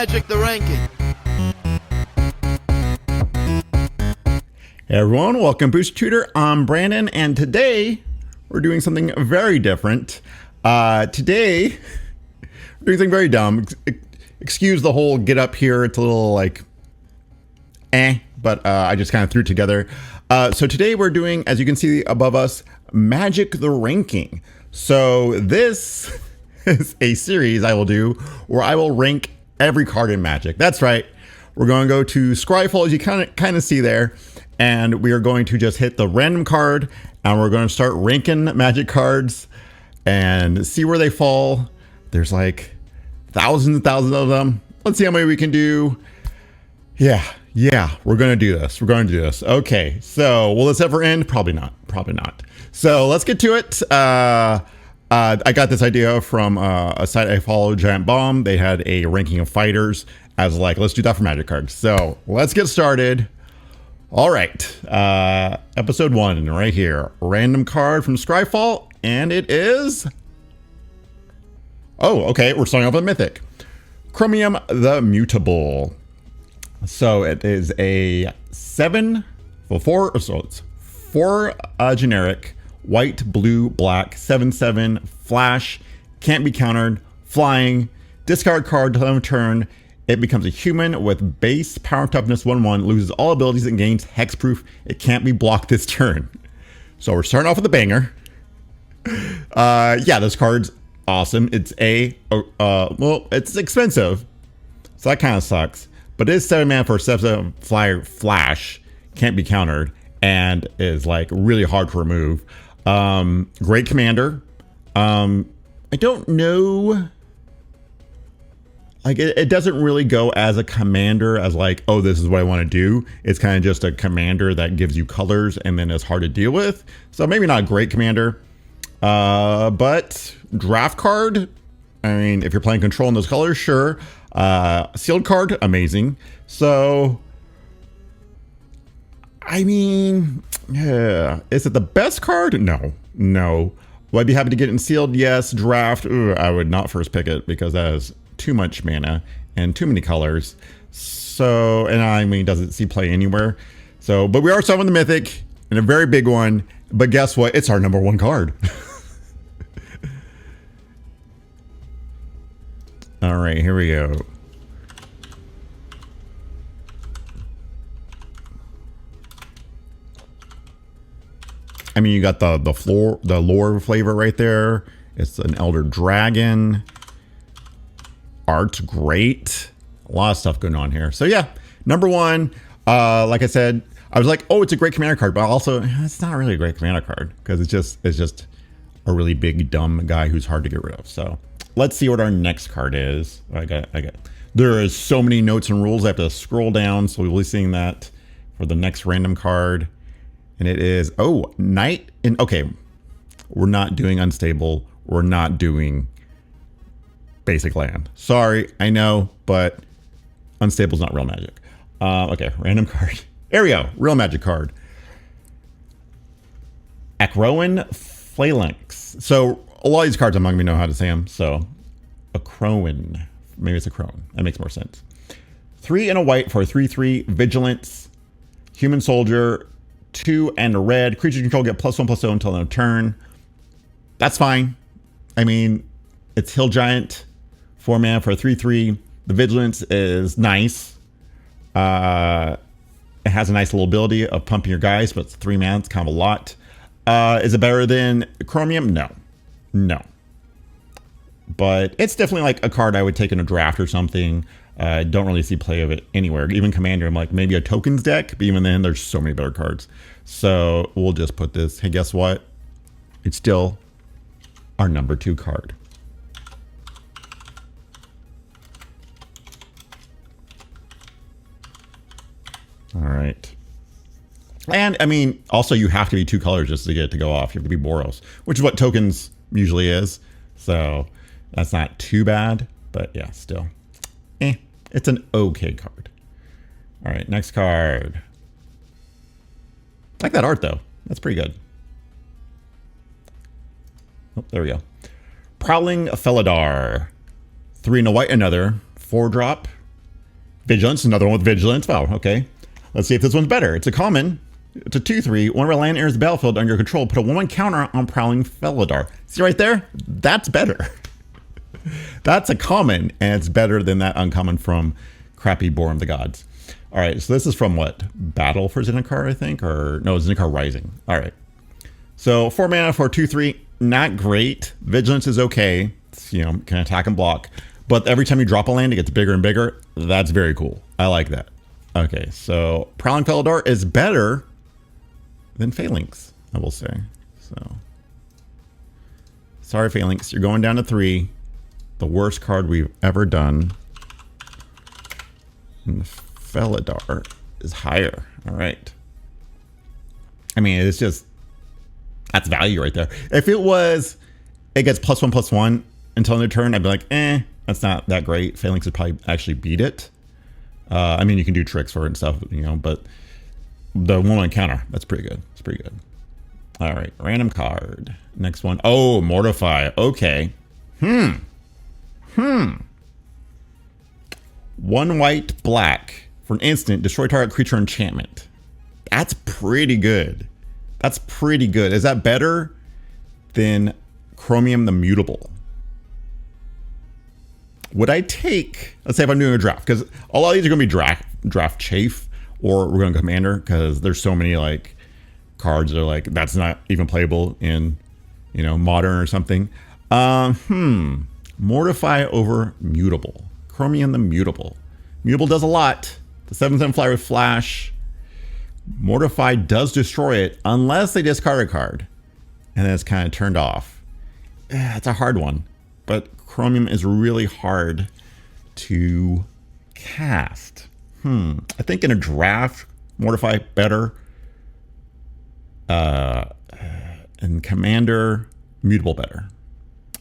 Magic the Ranking. Hey everyone, welcome to Tutor. I'm Brandon, and today we're doing something very different. Today we're doing something very dumb. Excuse the whole get up here. It's a little like but I just kind of threw it together. So today we're doing, as you can see above us, Magic the Ranking. So this is a series I will do where I will rank every card in Magic. That's right. We're going to go to Scryfall, as you kind of see there, and we are going to just hit the random card, and we're going to start ranking Magic cards and see where they fall. There's like thousands and thousands of them. Let's see how many we can do. Yeah, we're going to do this. Okay, so will this ever end? Probably not. So let's get to it. I got this idea from a site I follow, Giant Bomb. They had a ranking of fighters. I was like, let's do that for Magic cards. So let's get started. All right, episode 1 right here. Random card from Scryfall, and it is... Oh, okay, we're starting off with Mythic Chromium, the Mutable. So it is a 7 for 4, so it's 4 generic, white, blue, black, 7/7, flash, can't be countered, flying, discard card till end of turn. It becomes a human with base power toughness 1/1, loses all abilities and gains hexproof. It can't be blocked this turn. So we're starting off with a banger. Yeah, this card's awesome. It's well, it's expensive, so that kind of sucks. But it is 7 mana for a 7/7 flyer flash, can't be countered, and is like really hard to remove. Great commander. I don't know. Like it doesn't really go as a commander as like, oh, this is what I want to do. It's kind of just a commander that gives you colors and then is hard to deal with. So maybe not a great commander. But draft card. I mean, if you're playing control in those colors, sure. Sealed card, amazing. So, I mean, yeah. Is it the best card? No. Would I be happy to get it in sealed? Yes. Draft, I would not first pick it because that is too much mana and too many colors. So, and I mean, doesn't see play anywhere. So, but we are starting with the Mythic and a very big one. But guess what? It's our number 1 card. All right, here we go. I mean, you got the lore flavor right there. It's an Elder Dragon. Art's great. A lot of stuff going on here. So yeah, number 1. Like I said, I was like, oh, it's a great commander card, but also it's not really a great commander card because it's just a really big dumb guy who's hard to get rid of. So let's see what our next card is. I got. There is so many notes and rules. I have to scroll down, so we'll be seeing that for the next random card. And it is, Knight in, okay. We're not doing unstable. We're not doing basic land. Sorry, I know, but unstable is not real Magic. Okay, random card. There we go, real Magic card. Acroan Phalanx. So a lot of these cards I'm not going to know how to say them. So Acroan, maybe it's Acroan. That makes more sense. 3 and a white for a 3/3 vigilance, human soldier, 2 and a red. Creature control get +1/+0 until end of turn. That's fine. I mean, it's Hill Giant, 4 mana for a 3/3. The vigilance is nice. It has a nice little ability of pumping your guys, but it's 3 mana. It's kind of a lot. Is it better than Chromium? No. But it's definitely like a card I would take in a draft or something. Don't really see play of it anywhere. Even Commander, I'm like, maybe a tokens deck, but even then, there's so many better cards. So we'll just put this. Hey, guess what? It's still our number 2 card. All right. And I mean, also you have to be 2 colors just to get it to go off. You have to be Boros, which is what tokens usually is. So that's not too bad, but yeah, still. It's an okay card. All right, next card. I like that art though. That's pretty good. Oh, there we go. Prowling Felidar. 3 and a white, another 4-drop. Vigilance, another one with Vigilance. Wow, okay. Let's see if this one's better. It's a common. It's a 2/3. Whenever land enters the battlefield under your control, put a 1/1 counter on Prowling Felidar. See right there? That's better. That's a common, and it's better than that uncommon from crappy Borum of the Gods. All right, so this is from what? Battle for Zendikar, I think? Or no, Zendikar Rising. All right. So 4 mana for 2/3, not great. Vigilance is okay. It's, you know, can attack and block. But every time you drop a land, it gets bigger and bigger. That's very cool. I like that. Okay, so Prowling Felidar is better than Phalanx, I will say. So, sorry, Phalanx, you're going down to 3. The worst card we've ever done. And the Felidar is higher. All right. I mean, it's just, that's value right there. If it was, it gets +1/+1 until end of turn, I'd be like, that's not that great. Phalanx would probably actually beat it. I mean, you can do tricks for it and stuff, you know, but the 1/1 counter, that's pretty good. It's pretty good. All right, random card. Next one. Oh, Mortify. Okay. 1 white, black. For an instant, destroy target creature enchantment. That's pretty good. That's pretty good. Is that better than Chromium the Mutable? Would I take, let's say if I'm doing a draft, because a lot of these are going to be draft chafe, or we're going to commander, because there's so many like cards that are like, that's not even playable in, you know, modern or something. Mortify over Mutable. Chromium the Mutable. Mutable does a lot. The 7/7 flyer with flash. Mortify does destroy it unless they discard a card. And then it's kind of turned off. It's a hard one. But Chromium is really hard to cast. I think in a draft, Mortify better. And Commander, Mutable better.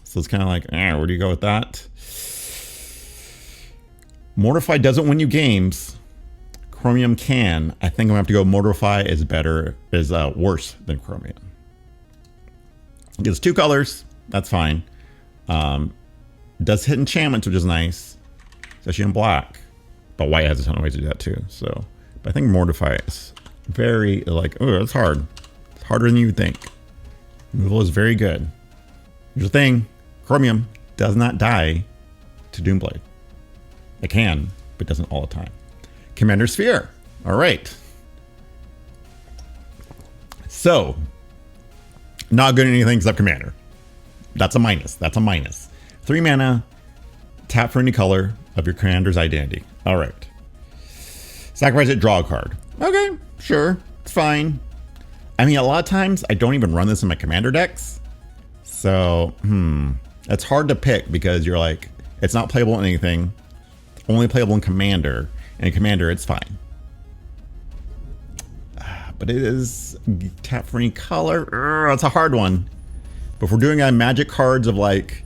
So it's kind of like, where do you go with that? Mortify doesn't win you games. Chromium can. I think I'm gonna have to go Mortify is better, is worse than Chromium. It gets 2 colors. That's fine. Does hit enchantments, which is nice, especially in black. But white has a ton of ways to do that too. So, but I think Mortify is very like, oh, it's hard. It's harder than you would think. Removal is very good. Here's the thing: Chromium does not die to Doomblade. It can, but doesn't all the time. Commander Sphere. All right. So, not good at anything except Commander. That's a minus. That's a minus. 3 mana, tap for any color of your commander's identity. All right. Sacrifice it, draw a card. Okay, sure. It's fine. I mean, a lot of times I don't even run this in my commander decks. So, it's hard to pick because you're like, it's not playable in anything. It's only playable in commander. And in commander, it's fine. But it is tap for any color. It's a hard one. But if we're doing magic cards of like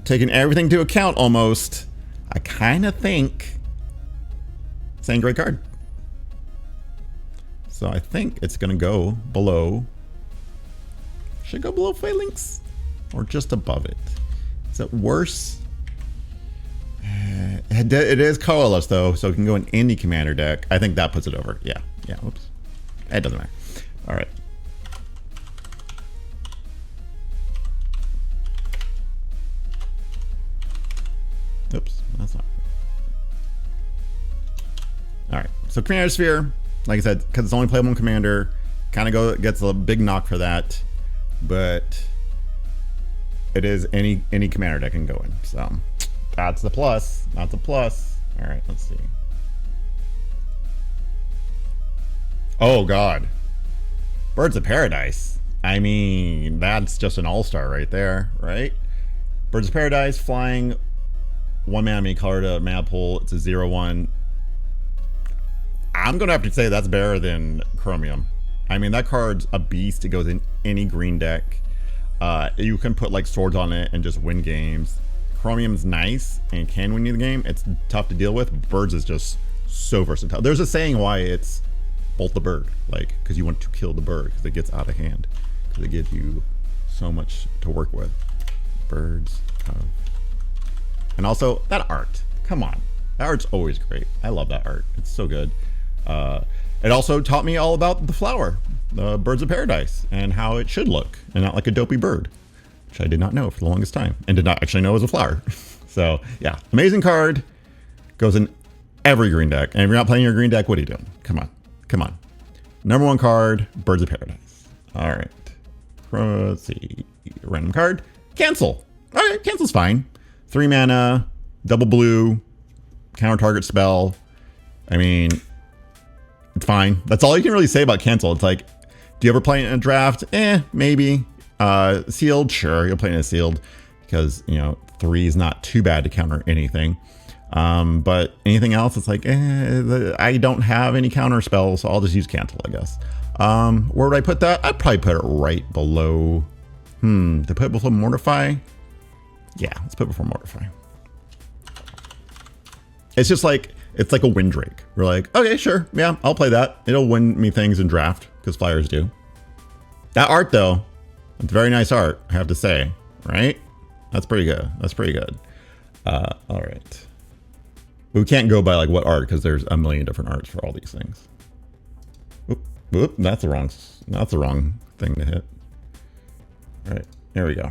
taking everything into account almost, I kind of think saying great card. So I think it's going to go below. Should it go below Phalanx or just above it? Is it worse? It is colorless though, so it can go in any commander deck. I think that puts it over. Yeah. Oops. It doesn't matter. All right. Oops, that's not. All right, so Commander Sphere, like I said, because it's only playable in Commander, kind of gets a big knock for that, but it is any Commander deck can go in. So that's the plus. That's a plus. All right, let's see. Oh God, Birds of Paradise. I mean, that's just an all-star right there, right? Birds of Paradise, flying. 1 mana, main color to mana pool. It's a 0/1. I'm gonna have to say that's better than Chromium. I mean, that card's a beast. It goes in any green deck. You can put like swords on it and just win games. Chromium's nice and can win you the game. It's tough to deal with. Birds is just so versatile. There's a saying why it's bolt the bird, like because you want to kill the bird because it gets out of hand because they give you so much to work with. Birds of. And also, that art. Come on. That art's always great. I love that art. It's so good. It also taught me all about the flower, the birds of paradise, and how it should look, and not like a dopey bird, which I did not know for the longest time, and did not actually know it was a flower. So yeah, amazing card. Goes in every green deck. And if you're not playing your green deck, what are you doing? Come on. Come on. Number one card, Birds of Paradise. All right. Let's see. Random card. Cancel. All right, cancel's fine. 3 mana, double blue, counter target spell. I mean, it's fine. That's all you can really say about cancel. It's like, do you ever play in a draft? Maybe. Sealed? Sure, you'll play in a sealed because, you know, 3 is not too bad to counter anything. But anything else, it's like, I don't have any counter spells, so I'll just use cancel, I guess. Where would I put that? I'd probably put it right below. To put it before Mortify? Yeah, let's put it before Mortify. It's just like, it's like a Windrake. We're like, okay, sure. Yeah, I'll play that. It'll win me things in draft, because flyers do. That art, though, it's very nice art, I have to say. Right? That's pretty good. That's pretty good. All right. We can't go by like what art, because there's a million different arts for all these things. Oop, that's the wrong thing to hit. All right, there we go.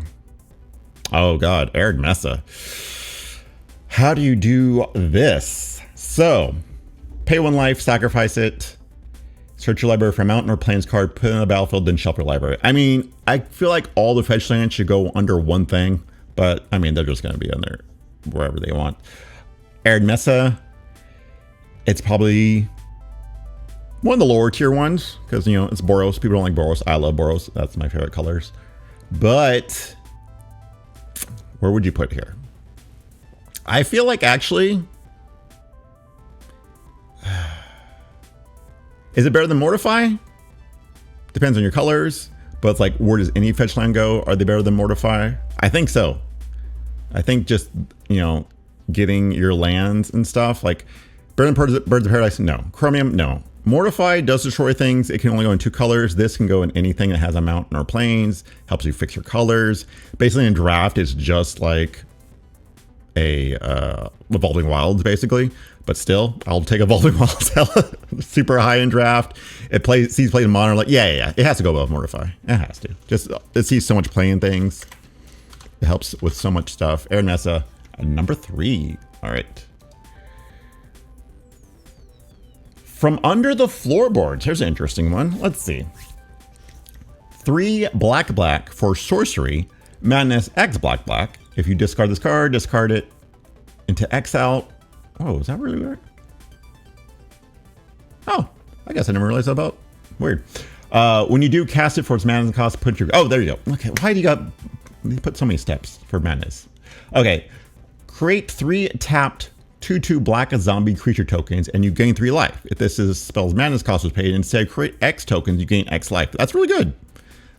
Oh God, Arid Messa. How do you do this? So, pay 1 life, sacrifice it, search your library for a mountain or plains card, put it in the battlefield, then shelf your library. I mean, I feel like all the fetch lands should go under one thing, but I mean, they're just going to be under wherever they want. Arid Messa, it's probably one of the lower tier ones because, you know, it's Boros. People don't like Boros. I love Boros. That's my favorite colors. But where would you put it here? I feel like actually, is it better than Mortify? Depends on your colors, but it's like, where does any fetch land go? Are they better than Mortify? I think so. I think just, you know, getting your lands and stuff, like better than Birds of Paradise? No. Chromium? No. Mortify does destroy things. It can only go in 2 colors. This can go in anything that has a mountain or plains. Helps you fix your colors. Basically in draft, it's just like a Evolving Wilds, basically. But still, I'll take Evolving Wilds. Super high in draft. It sees play in Modern. Like, yeah. It has to go above Mortify. It has to. Just, it sees so much play in things. It helps with so much stuff. Arid Messa, number 3. All right. From under the floorboards, here's an interesting one. Let's see. 3 black for sorcery, madness X black. If you discard this card, discard it into exile. Oh, is that really weird? Oh, I guess I never realized that about. Weird. When you do cast it for its mana cost, put your. Oh, there you go. Okay, why do you put so many steps for madness? Okay, create 3 tapped 2/2 black zombie creature tokens, and you gain 3 life. If this is spell's madness cost was paid, instead create X tokens, you gain X life. That's really good.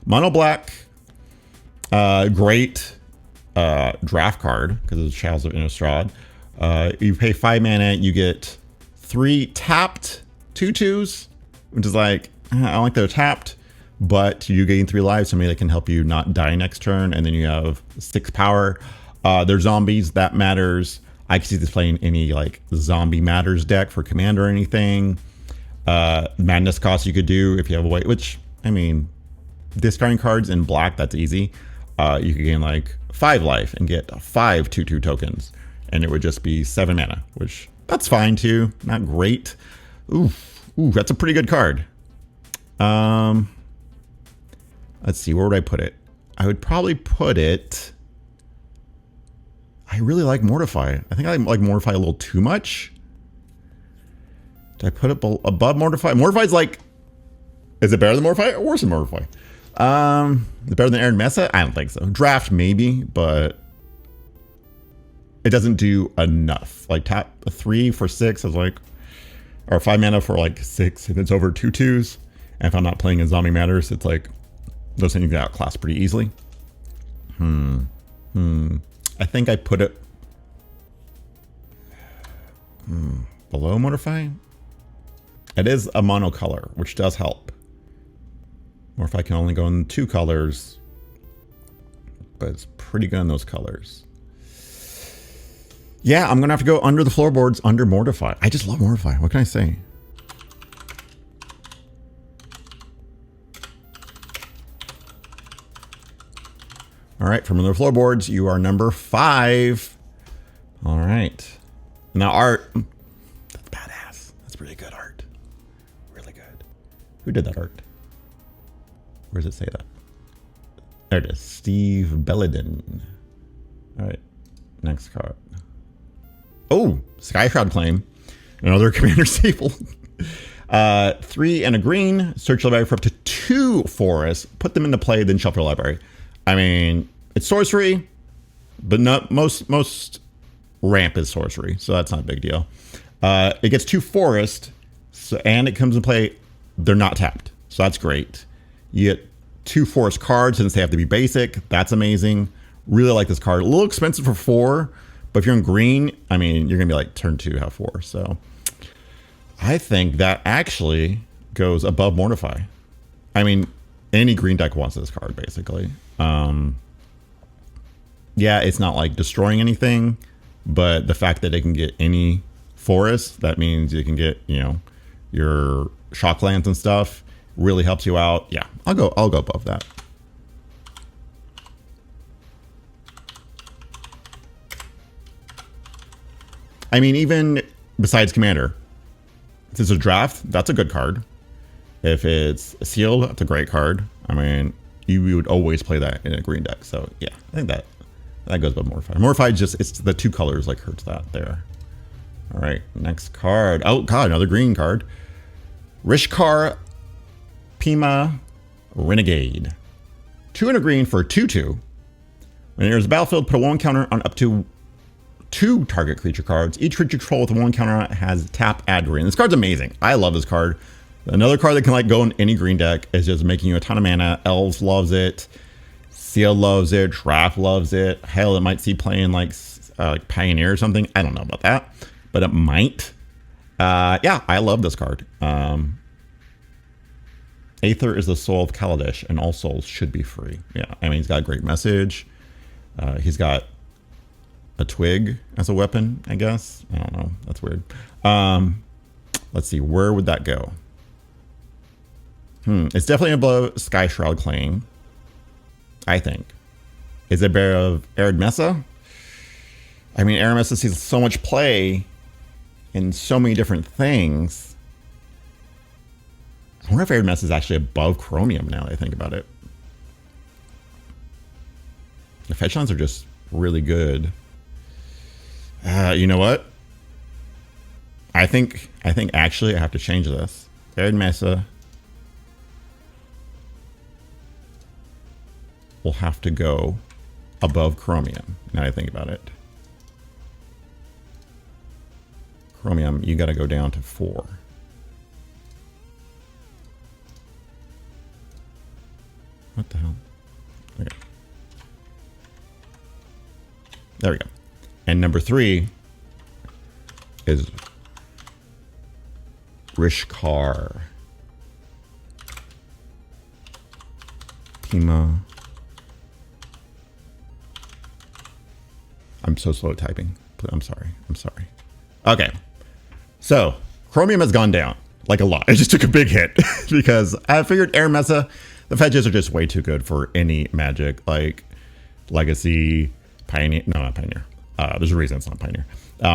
Mono black, great draft card because of the Shadows of Innistrad. You pay 5 mana, you get 3 tapped 2/2s, which is like, I don't like they're tapped, but you gain 3 lives, somebody that can help you not die next turn, and then you have 6 power. They're zombies, that matters. I can see this playing any like zombie matters deck for command or anything. Madness cost you could do if you have a way, which, I mean, discarding cards in black, that's easy. You could gain like 5 life and get 5 2/2 tokens, and it would just be 7 mana, which that's fine too. Not great. Ooh, that's a pretty good card. Let's see, where would I put it? I would probably put it. I really like Mortify. I think I like Mortify a little too much. Did I put it above Mortify? Mortify's like, is it better than Mortify or worse than Mortify? Is it better than Arid Messa? I don't think so. Draft maybe, but it doesn't do enough. Like tap a 3 for 6 is like, or 5 mana for like 6 if it's over 2/2s. And if I'm not playing in Zombie Matters, it's like those things get outclassed pretty easily. I think I put it below Mortify. It is a monocolor, which does help. Mortify can only go in 2 colors, but it's pretty good in those colors. Yeah, I'm going to have to go under the floorboards, under Mortify. I just love Mortify. What can I say? All right, from under the floorboards, you are number 5. All right. Now art. That's badass. That's pretty good art. Really good. Who did that art? Where does it say that? There it is. Steve Belladin. All right. Next card. Oh, Sky Shroud Claim. Another commander staple. 3 and a green. Search your library for up to 2 forests. Put them into play, then shuffle your library. I mean, it's sorcery, but not most ramp is sorcery, so that's not a big deal. It gets 2 forest, and it comes into play. They're not tapped, so that's great. You get 2 forest cards since they have to be basic. That's amazing. Really like this card. A little expensive for 4. But if you're in green, I mean, you're going to be like turn 2, have 4. So I think that actually goes above Mortify. I mean, any green deck wants this card, basically. Yeah, it's not like destroying anything, but the fact that they can get any forest, that means you can get, you know, your shocklands and stuff, really helps you out. Yeah, I'll go above that. I mean, even besides Commander, if it's a draft, that's a good card. If it's sealed, that's a great card. I mean, you would always play that in a green deck. So yeah, I think that goes above Mortify. Mortify just, it's the 2 colors like hurts that there. All right, next card. Oh God, another green card. Rishar Pima Renegade. 2 and a green for 2/2. When it enters the battlefield, put a 1 counter on up to 2 target creature cards. Each creature control with a 1 counter on it has tap, add green. This card's amazing. I love this card. Another card that can like go in any green deck is just making you a ton of mana. Elves loves it. Seal loves it. Draft loves it. Hell, it might see playing like Pioneer or something. I don't know about that, but it might. Yeah, I love this card. Aether is the soul of Kaladesh, and all souls should be free. Yeah, I mean, he's got a great message. He's got a twig as a weapon, I guess. I don't know. That's weird. Let's see. Where would that go? It's definitely above Sky Shroud Claim, I think. Is it better of Arid Messa? I mean, Arid Messa sees so much play in so many different things. I wonder if Arid Messa is actually above Chromium now that I think about it. The fetch lands are just really good. You know what? I think actually I have to change this. Arid Messa will have to go above Chromium. Now that I think about it. Chromium, you got to go down to 4. What the hell? Okay. There we go. And number 3 is Rishar Pima. I'm so slow at typing. I'm sorry. Okay. So Chromium has gone down like a lot. It just took a big hit because I figured Arid Messa, the fetches are just way too good for any magic, like Legacy, Pioneer. No, not Pioneer. There's a reason it's not Pioneer.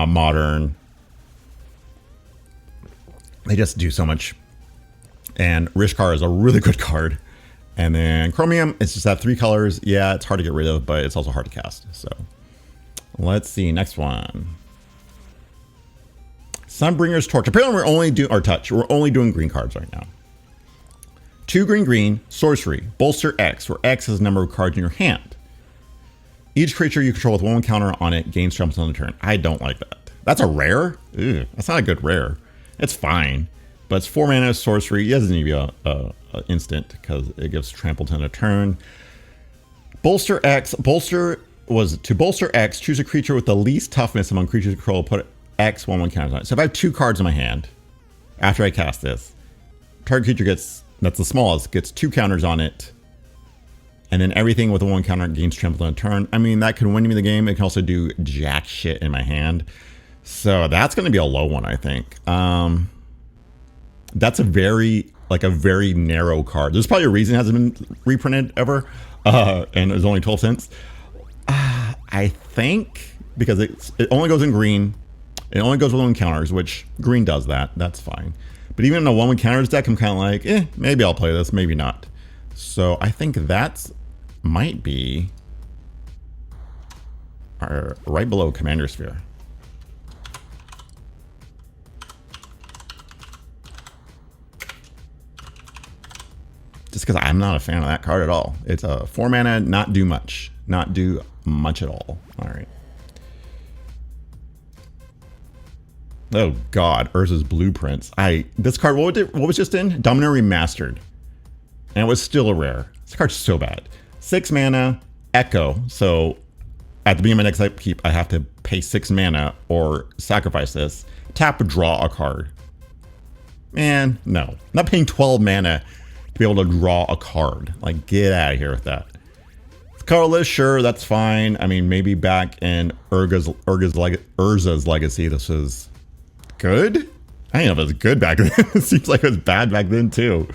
Modern. They just do so much. And Rishar is a really good card. And then Chromium, it's just that 3 colors. Yeah, it's hard to get rid of, but it's also hard to cast. So let's see. Next one. Sunbringer's Torch. Apparently we're only doing, or touch. We're only doing green cards right now. 2 green, sorcery. Bolster X, where X is the number of cards in your hand. Each creature you control with 1 counter on it gains jumps on the turn. I don't like that. That's a rare? Ew, that's not a good rare. It's fine. But it's 4 mana sorcery. It doesn't need to be a instant because it gives trampled on a turn. Bolster X. Bolster was to bolster X, choose a creature with the least toughness among creatures you control, put X 1/1 counters on it. So if I have 2 cards in my hand, after I cast this, target creature gets, that's the smallest, gets 2 counters on it. And then everything with a 1 counter gains trample on a turn. I mean, that could win me the game. It can also do jack shit in my hand. So that's going to be a low one, I think. That's a very narrow card. There's probably a reason it hasn't been reprinted ever. And it's only 12 cents. I think because it only goes in green. It only goes with 1 counters, which green does that. That's fine. But even in a 1 counters deck, I'm kind of like, maybe I'll play this, maybe not. So I think that's might be right below Commander Sphere. Just because I'm not a fan of that card at all. It's a 4 mana, not do much. Not do much at all. All right. Oh God, Urza's Blueprints. This card, what was just in? Dominator Remastered. And it was still a rare. This card's so bad. 6 mana, Echo. So at the beginning of my next upkeep, I have to pay 6 mana or sacrifice this. Tap, draw a card. Man, no. I'm not paying 12 mana to be able to draw a card. Like, get out of here with that. Colorless, sure, that's fine. I mean, maybe back in Urza's Legacy, this was good? I don't know if it was good back then. It seems like it was bad back then, too.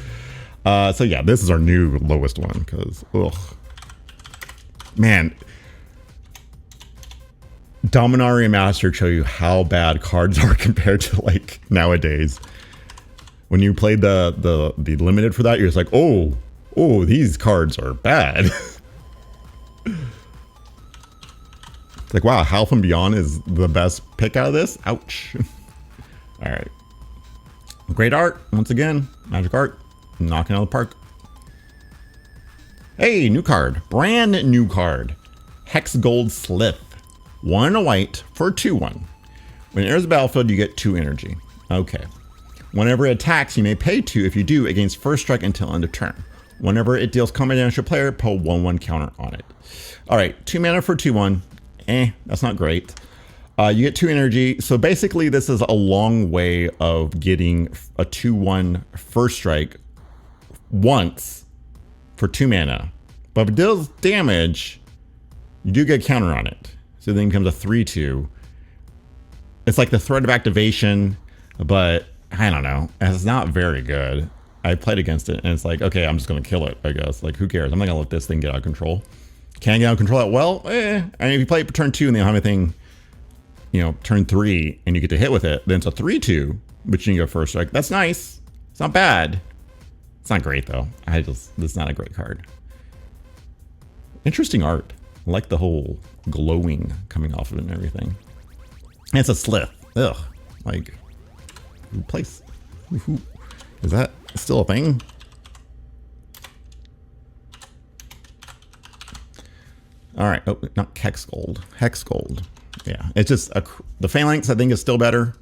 So yeah, this is our new lowest one, because, ugh. Man. Dominaria Master show you how bad cards are compared to, like, nowadays. When you played the limited for that, you're just like, oh, these cards are bad. It's like, wow, Half and Beyond is the best pick out of this? Ouch. All right. Great art, once again. Magic art. Knocking out of the park. Hey, new card. Brand new card. Hex Gold Slith. 1 and a white for 2/1. When it enters the battlefield, you get 2 energy. Okay. Whenever it attacks, you may pay 2 if you do against first strike until end of turn. Whenever it deals combat damage to a player, put a 1/1 counter on it. All right, 2 mana for 2/1. That's not great. You get 2 energy. So basically, this is a long way of getting a 2/1 first strike once for 2 mana. But if it deals damage, you do get a counter on it. So then it becomes a 3/2. It's like the threat of activation, but I don't know. It's not very good. I played against it and it's like, okay, I'm just going to kill it, I guess. Like, who cares? I'm not going to let this thing get out of control. Can I get out of control that well? I mean, if you play it for turn 2 and they don't have anything, turn 3 and you get to hit with it, then it's a 3/2, but you can go first strike. That's nice. It's not bad. It's not great though. This is not a great card. Interesting art. I like the whole glowing coming off of it and everything. And it's a Slith. Ugh. Like, place. Is that still a thing? All right. Oh, not Hex Gold. Hex Gold. Yeah. It's just the Phalanx, I think, is still better.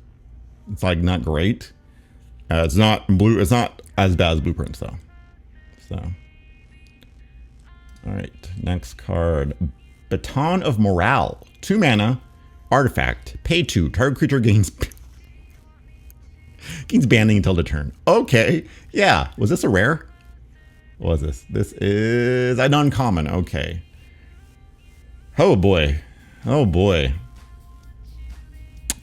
It's like not great. It's not blue. It's not as bad as Blueprints though. So. All right. Next card. Baton of Morale. 2 mana. Artifact. Pay 2. Target creature gains banding until the turn. Okay. Yeah. Was this a rare? What was this? This is an uncommon. Okay. Oh boy. Oh boy.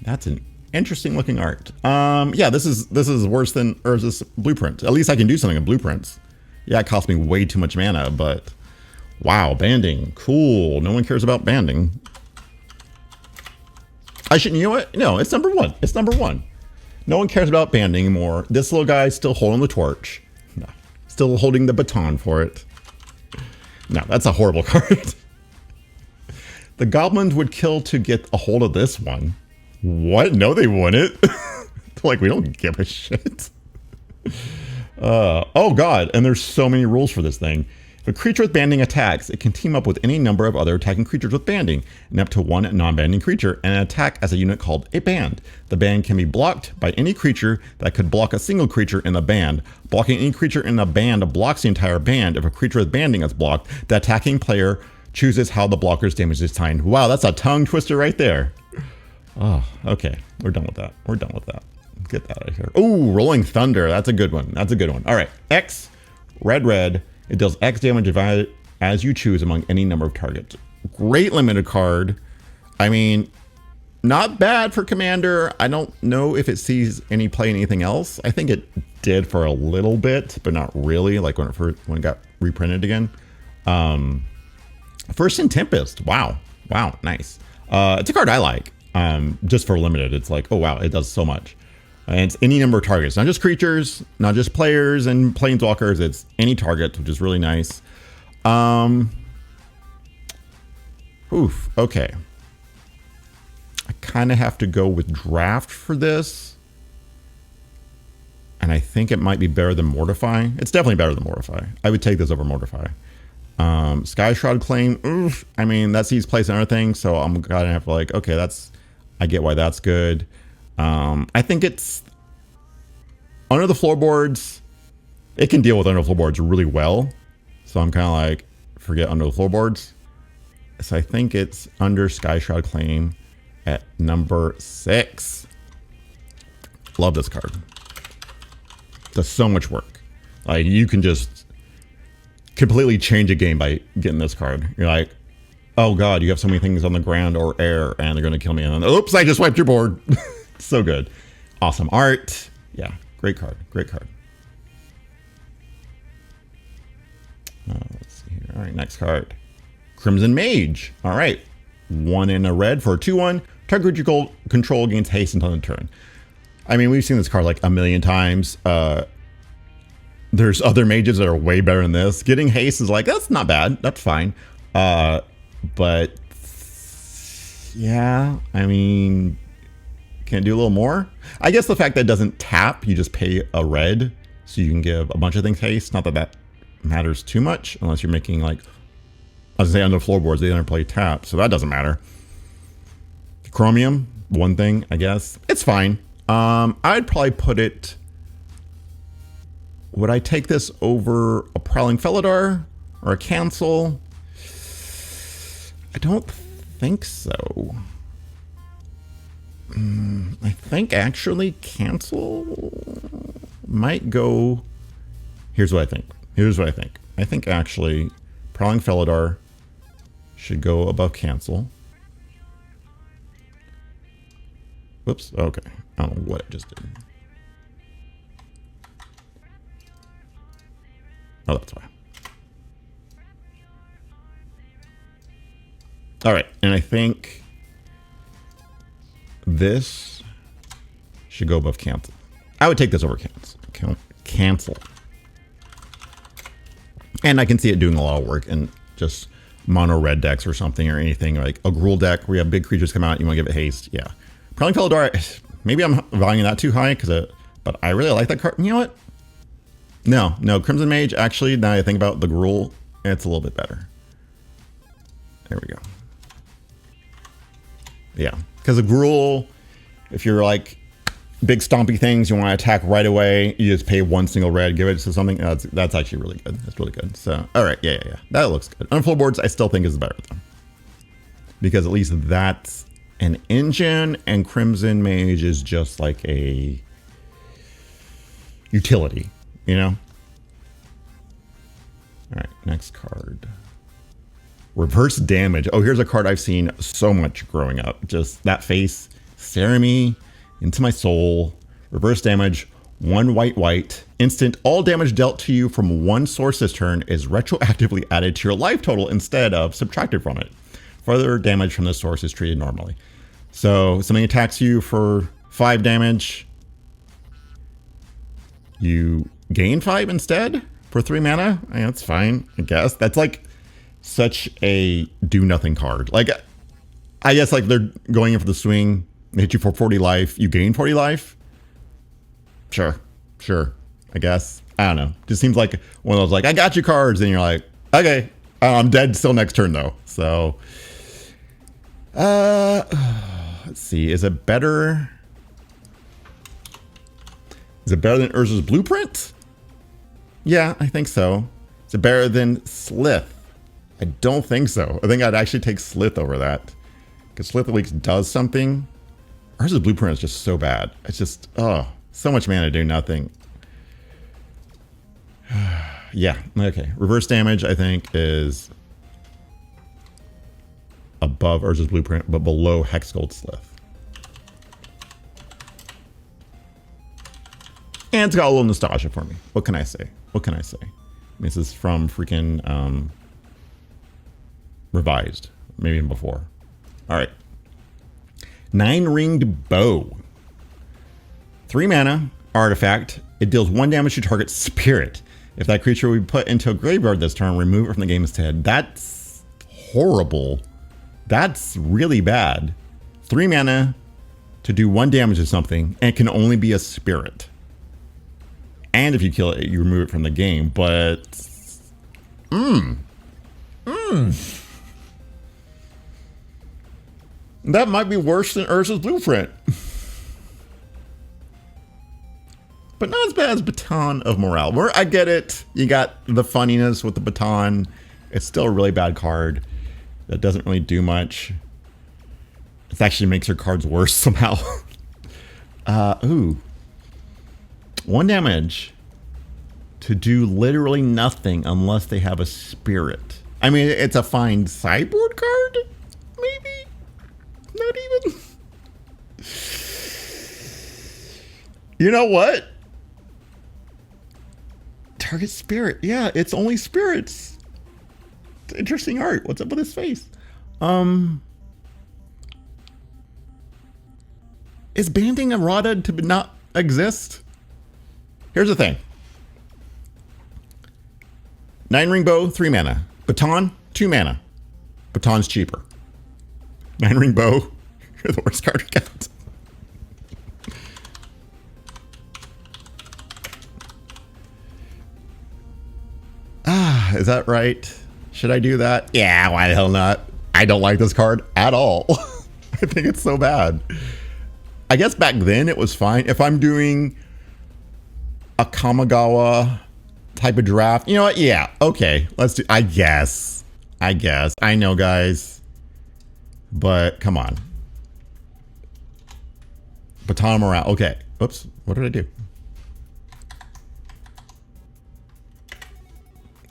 That's an interesting looking art. Yeah, this is worse than Urza's Blueprint. At least I can do something in Blueprints. Yeah, it cost me way too much mana, but wow, banding. Cool. No one cares about banding. You know what? No, it's number 1. It's number 1. No one cares about banding anymore. This little guy's still holding the torch. No. Still holding the baton for it. No, that's a horrible card. The goblins would kill to get a hold of this one. What? No, they wouldn't. Like, we don't give a shit. Oh god, and there's so many rules for this thing. If a creature with banding attacks, it can team up with any number of other attacking creatures with banding, and up to 1 non-banding creature, and attack as a unit called a band. The band can be blocked by any creature that could block a single creature in the band. Blocking any creature in the band blocks the entire band. If a creature with banding is blocked, the attacking player chooses how the blocker's damage is timed. Wow, that's a tongue twister right there. Oh, okay. We're done with that. We're done with that. Get that out of here. Ooh, Rolling Thunder. That's a good one. That's a good one. All right. X, red. It deals X damage as you choose among any number of targets. Great limited card. I mean, not bad for Commander. I don't know if it sees any play in anything else. I think it did for a little bit, but not really. Like when it got reprinted again. First in Tempest. Wow, nice. It's a card I like. Just for limited, it's like, oh wow, it does so much. And it's any number of targets, not just creatures, not just players and planeswalkers. It's any target, which is really nice. Okay. I kind of have to go with draft for this. And I think it might be better than Mortify. It's definitely better than Mortify. I would take this over Mortify. Sky Shroud Claim. Oof. I mean, that sees place and everything. So I'm going to have to like, okay, I get why that's good. I think it's under the floorboards. It can deal with under the floorboards really well. So I'm kind of like, forget under the floorboards. So I think it's under Sky Shroud Claim at number 6. Love this card. Does so much work. Like you can just completely change a game by getting this card. You're like, oh god, you have so many things on the ground or air and they're going to kill me. And then, oops, I just wiped your board. So good. Awesome art. Yeah, great card. Great card. Let's see here. All right, next card. Crimson Mage. All right. 1 in a red for a 2/1. Target you control gains haste until the turn. I mean, we've seen this card like a million times. There's other mages that are way better than this. Getting haste is like, that's not bad. That's fine. But yeah, I mean, can it do a little more? I guess the fact that it doesn't tap, you just pay a red, so you can give a bunch of things haste. Not that that matters too much, unless you're making like, I was gonna say under floorboards, they don't play tap, so that doesn't matter. Chromium, one thing, I guess. It's fine. I'd probably put it... Would I take this over a Prowling Felidar or a Cancel? I don't think so. I think actually Cancel might go... Here's what I think. I think actually Prowling Felidar should go above Cancel. Whoops. Okay. I don't know what I just did. Oh, that's why. All right. And I think this should go above Cancel. I would take this over Cancel. And I can see it doing a lot of work in just mono red decks or something, or anything like a Gruul deck where you have big creatures come out and you want to give it haste. Yeah. Prowling Felidar, maybe I'm valuing that too high, but I really like that card. You know what? No, Crimson Mage, actually, now I think about the Gruul, it's a little bit better. There we go. Yeah, because the Gruul, if you're like big stompy things, you want to attack right away, you just pay 1 single red, give it to something. That's actually really good. That's really good. So, all right, yeah. That looks good. On floorboards, I still think is better though, because at least that's an engine, and Crimson Mage is just like a utility, you know? All right, next card. Reverse damage. Oh, here's a card I've seen so much growing up. Just that face staring me into my soul. Reverse damage, 1 white. Instant, all damage dealt to you from one source this turn is retroactively added to your life total instead of subtracted from it. Further damage from this source is treated normally. So something attacks you for 5 damage. You gain 5 instead for 3 mana. I mean, that's fine, I guess. That's like such a do nothing card. Like, I guess like they're going in for the swing. They hit you for 40 life. You gain 40 life. Sure. I guess. I don't know. Just seems like one of those like, I got you cards. And you're like, okay, I'm dead still next turn though. So, let's see. Is it better than Urza's Blueprint? Yeah, I think so. Is it better than Slith? I don't think so. I think I'd actually take Slith over that, because Slith at least does something. Urza's Blueprint is just so bad. It's just, oh, so much mana to do nothing. Yeah, okay. Reverse damage, I think, is above Urza's Blueprint, but below Hex Goldsmith. And it's got a little nostalgia for me. What can I say? What can I say? This is from freaking Revised, maybe even before. All right. 9-ringed bow. 3 mana, artifact. It deals 1 damage to target spirit. If that creature we put into a graveyard this turn, remove it from the game instead. That's horrible. That's really bad. 3 mana to do 1 damage to something, and it can only be a spirit. And if you kill it, you remove it from the game, but... That might be worse than Urza's Blueprint. But not as bad as Baton of Morale. Where I get it. You got the funniness with the baton. It's still a really bad card. That doesn't really do much. It actually makes your cards worse somehow. Ooh. 1 damage to do literally nothing unless they have a spirit. I mean, it's a fine sideboard card? Maybe? Not even? You know what? Target spirit. Yeah, it's only spirits. It's interesting art. What's up with his face? Is banding errata to not exist? Here's the thing. 9-ring bow, 3 mana. Baton, 2 mana. Baton's cheaper. 9-ring bow, you're the worst card we got. Is that right? Should I do that? Yeah, why the hell not? I don't like this card at all. I think it's so bad. I guess back then it was fine. If I'm doing a Kamigawa type of draft, you know what? Yeah, okay. Let's do, I guess. I know, guys. But come on. Baton of Morale. Okay. Oops. What did I do?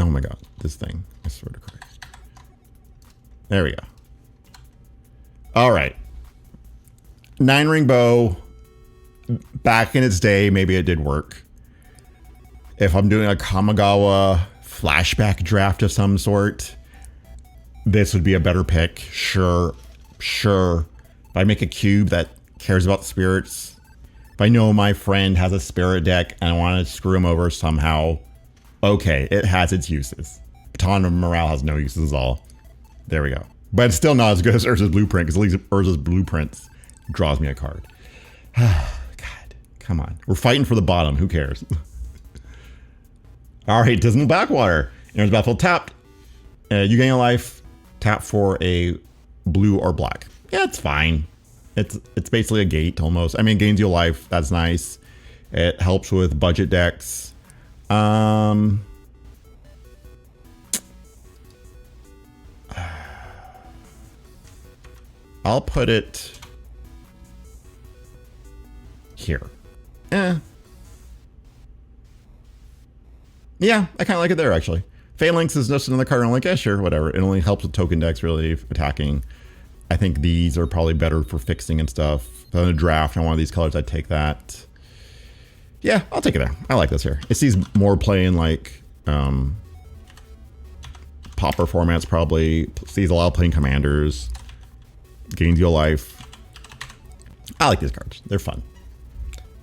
Oh my god, this thing. I swear to Christ. There we go. All right. 9-ring bow. Back in its day, maybe it did work. If I'm doing a Kamigawa flashback draft of some sort, this would be a better pick. Sure. If I make a cube that cares about spirits, if I know my friend has a spirit deck and I want to screw him over somehow, okay, it has its uses. Baton of Morale has no uses at all. There we go. But it's still not as good as Urza's Blueprint, because at least Urza's Blueprint draws me a card. God, come on. We're fighting for the bottom. Who cares? All right, Dismal Backwater. Enters battlefield tapped. You gain a life. Tap for a blue or black. Yeah, it's fine. It's basically a gate almost. I mean, it gains you a life. That's nice. It helps with budget decks. I'll put it here. Yeah, I kind of like it there, actually. Phalanx is just another card. I'm like, yeah, sure, whatever. It only helps with token decks, really, attacking. I think these are probably better for fixing and stuff. So in a draft on one of these colors, I'd take that. Yeah, I'll take it there. I like this here. It sees more play in like Pauper formats, probably. Sees a lot of playing commanders. Gains you a life. I like these cards. They're fun.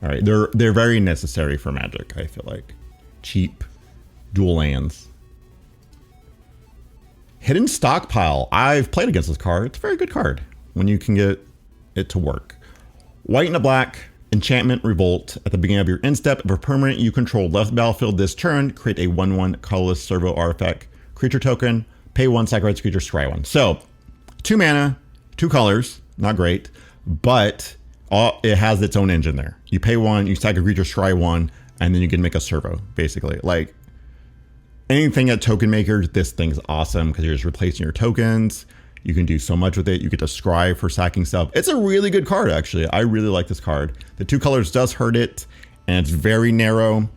All right, they're very necessary for Magic, I feel like. Cheap, dual lands. Hidden Stockpile. I've played against this card. It's a very good card when you can get it to work. White and a black. Enchantment Revolt. At the beginning of your end step, if a permanent you control left the battlefield this turn, create a 1/1 colorless servo artifact creature token. Pay 1, sacrifice creature, scry 1. So, 2 mana, 2 colors. Not great, but it has its own engine there. You pay 1, you sacrifice creature, scry 1, and then you can make a servo, basically. Like, anything at token maker, this thing's awesome because you're just replacing your tokens. You can do so much with it. You get to scry for sacking stuff. It's a really good card, actually. I really like this card. The 2 colors does hurt it, and it's very narrow.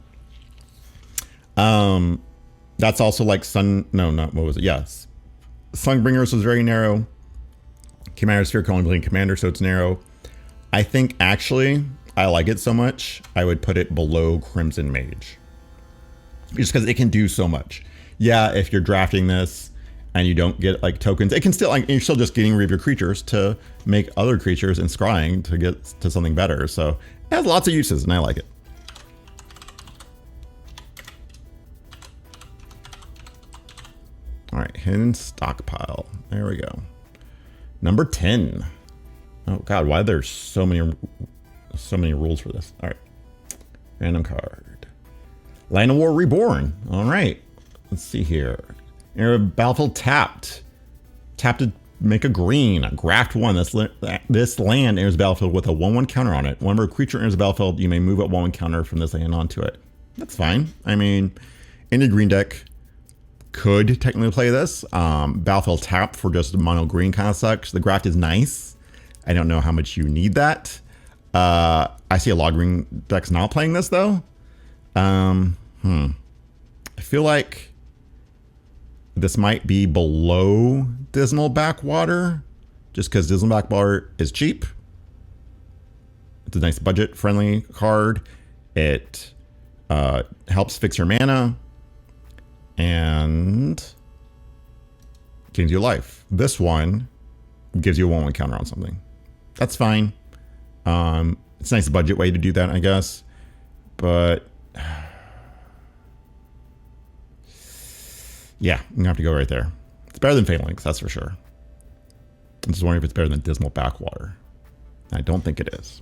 That's also like no, not, what was it? Yes. Sunbringers was very narrow. Commander Sphere can only blink Commander, so it's narrow. I think actually, I like it so much, I would put it below Crimson Mage. Just because it can do so much. Yeah, if you're drafting this and you don't get like tokens, it can still, like, you're still just getting rid of your creatures to make other creatures and scrying to get to something better. So it has lots of uses and I like it. All right, hidden stockpile. There we go. Number 10. Oh God, why are there so many rules for this? All right, random card. Land of War Reborn. All right, let's see here. Battlefield tapped. Tap to make a green. Graft 1. This land enters the battlefield with a 1/1 counter on it. Whenever a creature enters the battlefield, you may move a 1/1 counter from this land onto it. That's fine. I mean, any green deck could technically play this. Battlefield tap for just mono green kind of sucks. The graft is nice. I don't know how much you need that. I see a lot of green decks not playing this though. I feel like this might be below Dismal Backwater, just because Dismal Backwater is cheap. It's a nice budget friendly card. It helps fix your mana and gains you life. This one gives you a 1/1 counter on something. That's fine. It's a nice budget way to do that, I guess. But yeah, I'm gonna have to go right there. It's better than Phalanx, that's for sure. I'm just wondering if it's better than Dismal Backwater. I don't think it is.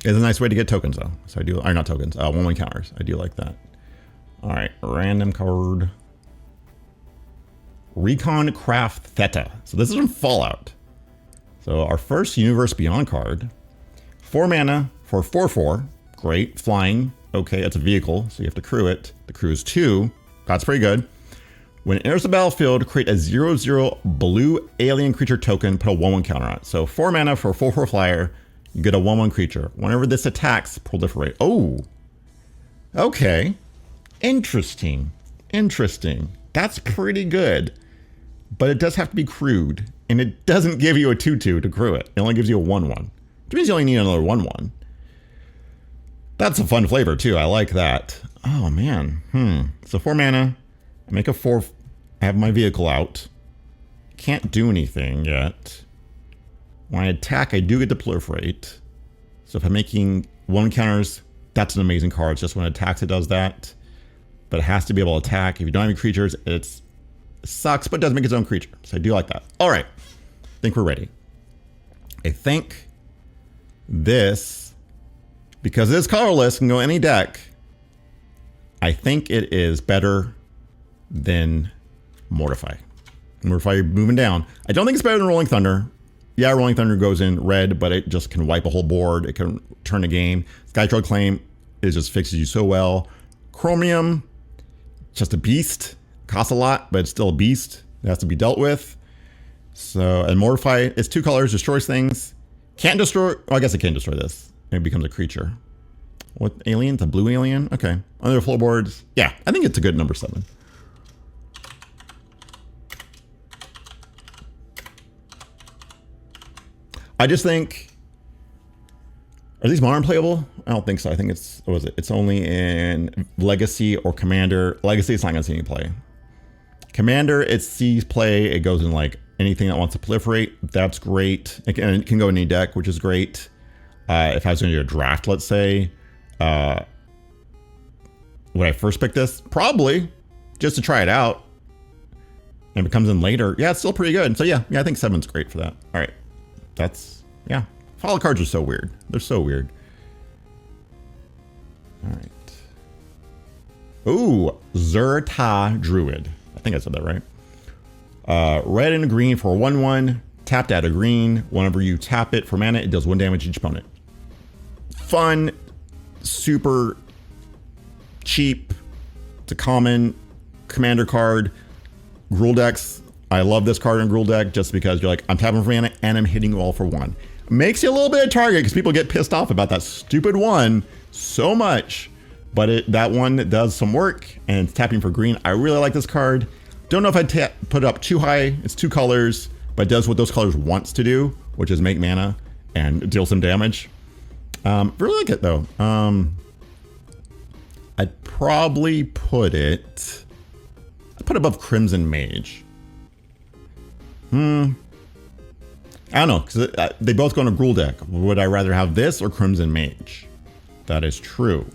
It's a nice way to get tokens though. So I do, or not tokens, 1/1 counters. I do like that. All right, random card. Recon Craft Theta. So this is from Fallout. So our first Universe Beyond card. 4 mana for 4/4. Great. Flying. Okay, it's a vehicle, so you have to crew it. The crew is 2. That's pretty good. When it enters the battlefield, create a 0/0 blue alien creature token, put a 1/1 counter on it. So 4 mana for a 4/4 flyer, you get a 1/1 creature. Whenever this attacks, proliferate. Oh, okay. Interesting. Interesting. That's pretty good. But it does have to be crewed, and it doesn't give you a 2/2 to crew it. It only gives you a 1/1. Which means you only need another 1/1. That's a fun flavor too. I like that. Oh man. So 4 mana. I make a 4. I have my vehicle out. Can't do anything yet. When I attack, I do get to proliferate. So if I'm making 1 counters, that's an amazing card. It's just when it attacks, it does that. But it has to be able to attack. If you don't have any creatures, it sucks, but it does make its own creature. So I do like that. All right. I think we're ready. I think this, because it is colorless, can go any deck. I think it is better than Mortify. Mortify moving down. I don't think it's better than Rolling Thunder. Yeah, Rolling Thunder goes in red, but it just can wipe a whole board. It can turn a game. Skytroll Claim, it just fixes you so well. Chromium, just a beast. Costs a lot, but it's still a beast. It has to be dealt with. So, and Mortify, it's 2 colors, destroys things. Can't destroy, well, I guess it can destroy this. It becomes a creature. What alien? It's a blue alien? Okay. Other floorboards. Yeah, I think it's a good number 7. I just think, are these modern playable? I don't think so. I think it's, what was it? It's only in Legacy or Commander. Legacy, it's not gonna see any play. Commander, it sees play. It goes in like anything that wants to proliferate. That's great. It can go in any deck, which is great. If I was going to do a draft, let's say, would I first pick this? Probably, just to try it out. And if it comes in later, yeah, it's still pretty good. So yeah, I think 7's great for that. All right, that's, yeah. Follow cards are so weird. They're so weird. All right. Ooh, Zera Druid. I think I said that right. Red and green for 1/1. Tapped out a green. Whenever you tap it for mana, it does 1 damage each opponent. Fun, super cheap. It's a common commander card. Gruul decks. I love this card in Gruul deck just because you're like, I'm tapping for mana and I'm hitting you all for 1. Makes you a little bit of target because people get pissed off about that stupid one so much. But that one does some work and it's tapping for green. I really like this card. Don't know if I'd put it up too high. It's 2 colors, but it does what those colors wants to do, which is make mana and deal some damage. Really like it though. I'd probably put it above Crimson Mage. I don't know, because they both go in a Gruul deck. Would I rather have this or Crimson Mage? That is true.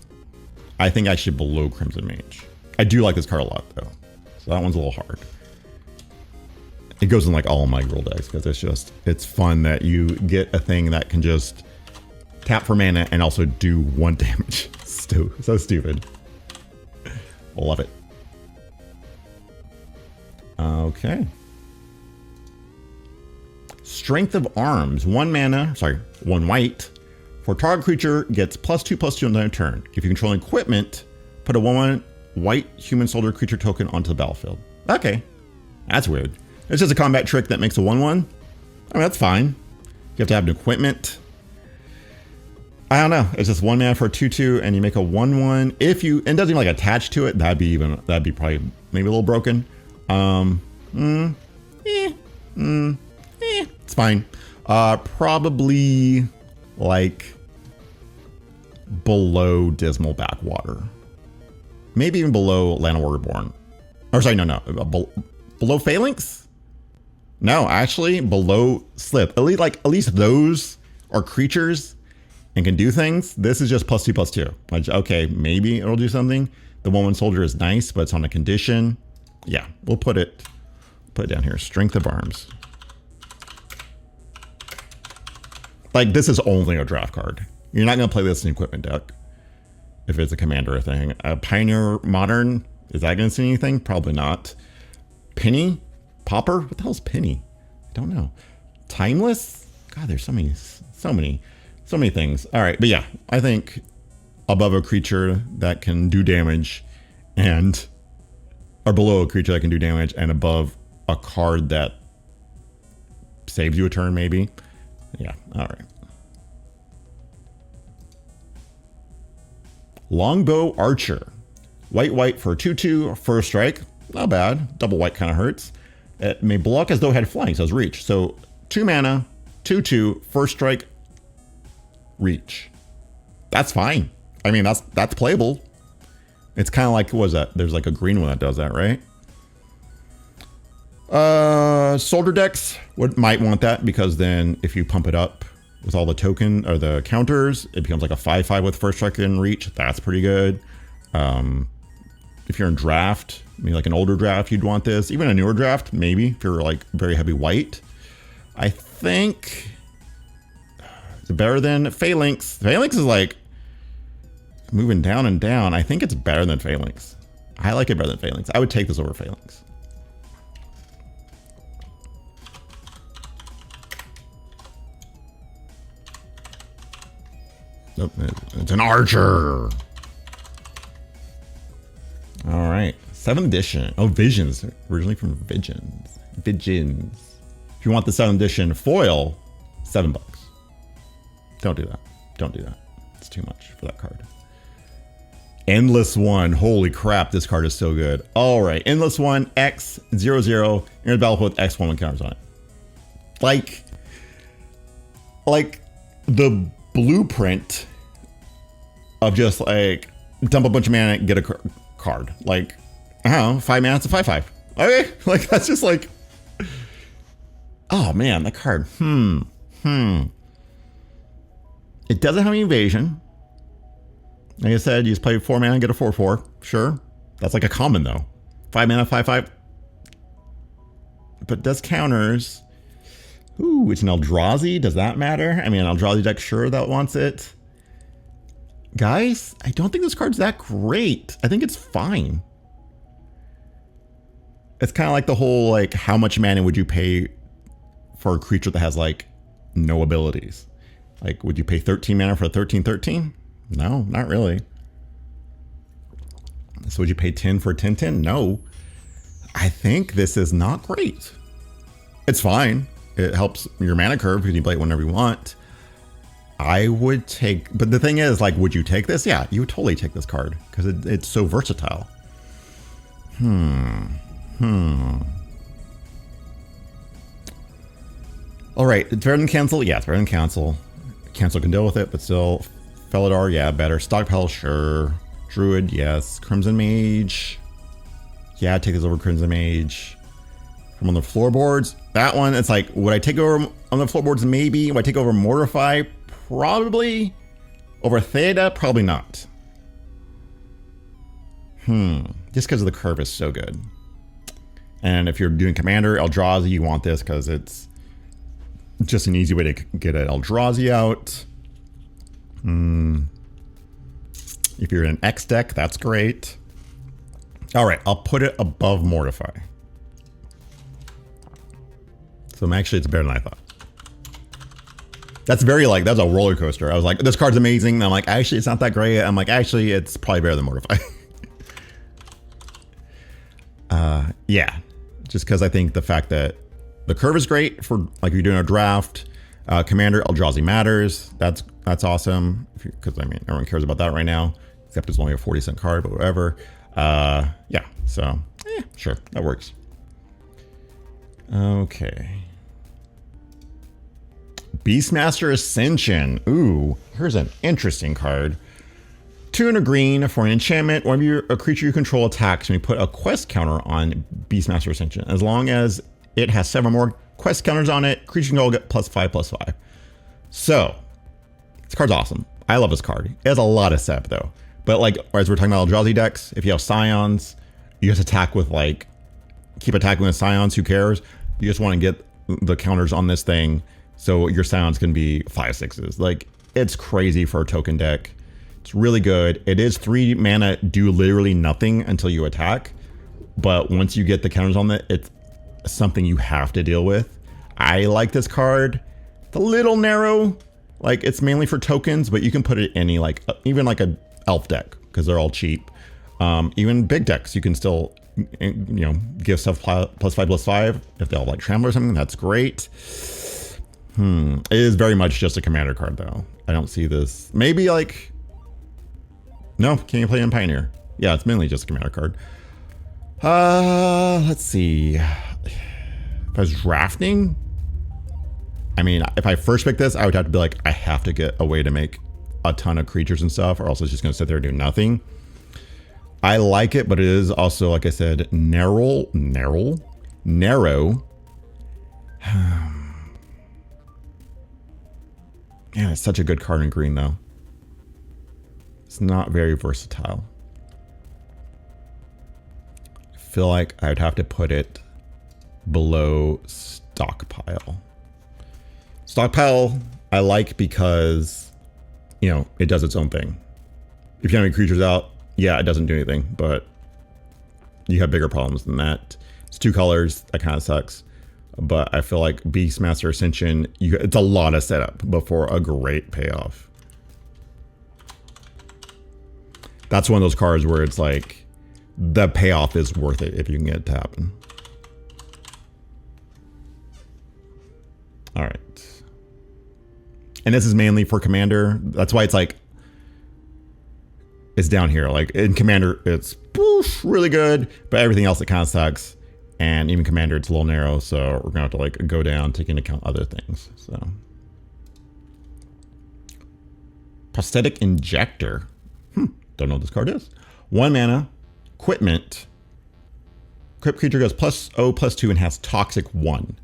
I think I should below Crimson Mage. I do like this card a lot though. So that one's a little hard. It goes in like all of my Gruul decks because it's fun that you get a thing that can just tap for mana and also do 1 damage. So stupid. Love it. Okay. Strength of Arms. 1 white. For target creature gets +2/+2 on their turn. If you control equipment, put a 1/1 white human soldier creature token onto the battlefield. Okay. That's weird. It's just a combat trick that makes a 1/1. I mean, that's fine. You have to have an equipment. I don't know. It's just 1 mana for a 2/2, and you make a 1/1. If you, and it doesn't even like attach to it, that'd be probably maybe a little broken. It's fine. Probably like below Dismal Backwater. Maybe even below Land of Waterborn. Or sorry, no. Below Phalanx? No, actually below Slip. At least those are creatures and can do things. This is just +2/+2. Like, okay, maybe it'll do something. The 1/1 soldier is nice, but it's on a condition. Yeah, we'll put it down here. Strength of Arms. Like, this is only a draft card. You're not going to play this in equipment deck if it's a commander thing. Pioneer Modern, is that going to see anything? Probably not. Penny? Pauper? What the hell is Penny? I don't know. Timeless? God, there's so many things. All right, but yeah, I think above a creature that can do damage or below a creature that can do damage and above a card that saves you a turn, maybe. Yeah, all right. Longbow Archer. White for 2/2, first strike. Not bad. Double white kind of hurts. It may block as though it had flying, so it's reach. So 2 mana, 2/2, first strike, reach. That's fine. I mean, that's playable. It's kind of like, what was that? There's like a green one that does that, right? Soldier decks might want that because then if you pump it up with all the token or the counters, it becomes like a 5/5 with first strike and reach. That's pretty good. If you're in draft, maybe like an older draft, you'd want this. Even a newer draft, maybe if you're like very heavy white. I think it's better than Phalanx. Phalanx is like moving down and down. I think it's better than Phalanx. I like it better than Phalanx. I would take this over Phalanx. Nope, it's an Archer. All right, 7th edition. Oh, Visions, originally from Visions. If you want the 7th edition foil, $7. Don't do that. Don't do that. It's too much for that card. Endless One. Holy crap, this card is so good. All right, Endless One, X00. You're gonna battle with X1 counters on it. Like the blueprint of just like dump a bunch of mana and get a card. Like, I don't know, 5 mana, it's a 5/5. Okay, like that's just like, oh man, that card. It doesn't have any evasion. Like I said, you just play 4 mana and get a 4/4. Sure, that's like a common though. 5 mana, 5/5. But does counters. Ooh, it's an Eldrazi. Does that matter? I mean, an Eldrazi deck, sure, that wants it. Guys, I don't think this card's that great. I think it's fine. It's kind of like the whole, like, how much mana would you pay for a creature that has, like, no abilities? Like, would you pay 13 mana for a 13/13? No, not really. So would you pay 10 for a 10/10? No. I think this is not great. It's fine. It helps your mana curve because you play it whenever you want. I would take, but the thing is, like, would you take this? Yeah, you would totally take this card because it's so versatile. All right, it's better than cancel. Yeah, it's better than cancel. Cancel can deal with it, but still, Felidar, yeah, better. Stockpile, sure. Druid, yes. Crimson Mage, yeah, take this over Crimson Mage. From on the floorboards, that one, it's like, would I take over on the floorboards? Maybe. Would I take over Mortify? Probably. Over Theta? Probably not. Just because the curve is so good. And if you're doing Commander, Eldrazi, you want this because it's just an easy way to get an Eldrazi out. If you're in an X deck, that's great. All right, I'll put it above Mortify. So actually, it's better than I thought. That's very like, that's a roller coaster. I was like, this card's amazing. And I'm like, actually, it's not that great. I'm like, actually, it's probably better than Mortify. Yeah, just because I think the fact that the curve is great for like if you're doing a draft. Commander, Eldrazi matters. That's awesome. Because I mean, everyone cares about that right now. Except it's only a 40-cent card, but whatever. Yeah, so yeah, sure, that works. Okay. Beastmaster Ascension. Ooh, here's an interesting card. 2 and a green for an enchantment. Whenever a creature you control attacks, we put a quest counter on Beastmaster Ascension. As long as it has 7 more quest counters on it, creature can all get +5/+5. So, this card's awesome. I love this card. It has a lot of setup though. But like, as we're talking about Eldrazi decks, if you have Scions, you just attack with like, keep attacking with Scions, who cares? You just want to get the counters on this thing so your Scions can be 5/6s. Like, it's crazy for a token deck. It's really good. It is 3 mana, do literally nothing until you attack. But once you get the counters on it, it's something you have to deal with. I like this card. It's a little narrow. Like, it's mainly for tokens, but you can put it in any, like, even like a elf deck, because they're all cheap. Even big decks, you can still, you know, give stuff +5/+5. If they all like Trammler or something, that's great. It is very much just a commander card, though. I don't see this. Maybe like, no, can't you play in Pioneer? Yeah, it's mainly just a commander card. Let's see. If I was drafting, I mean, if I first picked this, I would have to be like, I have to get a way to make a ton of creatures and stuff, or else it's just going to sit there and do nothing. I like it, but it is also, like I said, narrow. Man, it's such a good card in green, though. It's not very versatile. I feel like I would have to put it below Stockpile. Stockpile, I like because, you know, it does its own thing. If you have any creatures out, yeah, it doesn't do anything, but you have bigger problems than that. It's 2 colors, that kind of sucks. But I feel like Beastmaster Ascension, it's a lot of setup before a great payoff. That's one of those cards where it's like, the payoff is worth it if you can get it to happen. All right. And this is mainly for Commander. That's why it's like, it's down here. Like in Commander, it's whoosh, really good, but everything else, it kind of sucks. And even Commander, it's a little narrow, so we're gonna have to like go down, take into account other things. So, prosthetic injector. Don't know what this card is. 1 mana, equipment. Equipped creature goes +0/+2 and has toxic 1.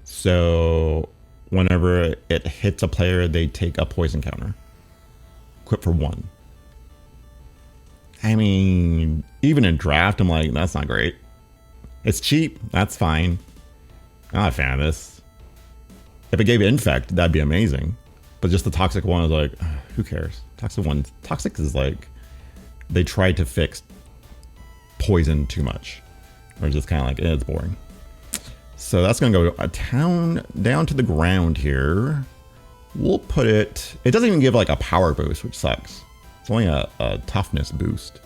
So whenever it hits a player, they take a poison counter. Equip for 1. I mean, even in draft, I'm like, that's not great. It's cheap. That's fine. I'm not a fan of this. If it gave Infect, that'd be amazing. But just the toxic 1 is like, who cares? Toxic is like, they tried to fix poison too much. Or just kind of like, it's boring. So that's going to go down to the ground here. We'll put it, it doesn't even give like a power boost, which sucks. It's only a toughness boost.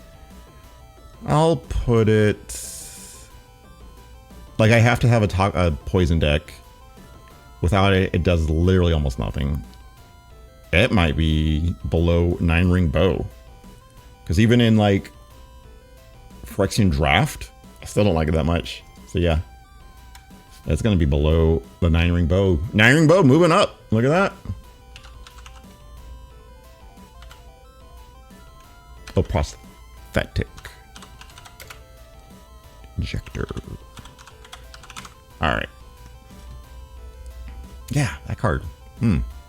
I'll put it, like I have to have a poison deck Without it, it does literally almost nothing. It might be below 9-ring bow. Because even in like Phyrexian Draft, I still don't like it that much. So yeah, it's going to be below the 9-ring bow. 9-ring bow moving up. Look at that. Oh, prosthetic. Injector. All right. Yeah, that card.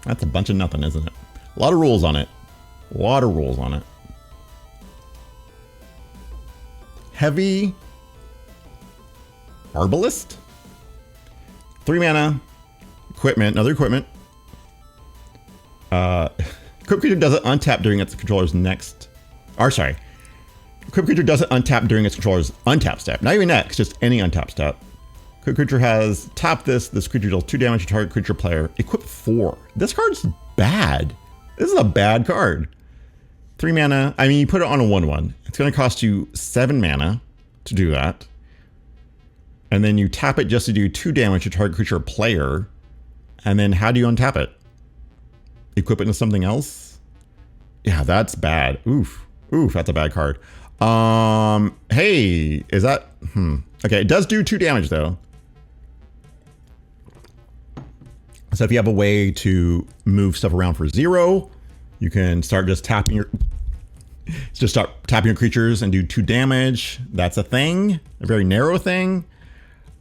That's a bunch of nothing, isn't it? A lot of rules on it. A lot of rules on it. Heavy Arbalist. 3 mana. Equipment. Another equipment. Equipped creature doesn't untap during its controller's next... Or sorry. Equipped creature doesn't untap during its controller's untap step. Not even next, just any untap step. Equipped creature has tap this. This creature deals 2 damage to target creature player. Equip 4. This card's bad. This is a bad card. 3 mana. I mean, you put it on a 1/1. It's going to cost you 7 mana to do that. And then you tap it just to do 2 damage to target creature player. And then how do you untap it? Equip it into something else? Yeah, that's bad. Oof. Oof, that's a bad card. Hey, is that... Okay, it does do 2 damage, though. So if you have a way to move stuff around for 0, you can start just tapping your... Just start tapping your creatures and do 2 damage. That's a thing. A very narrow thing.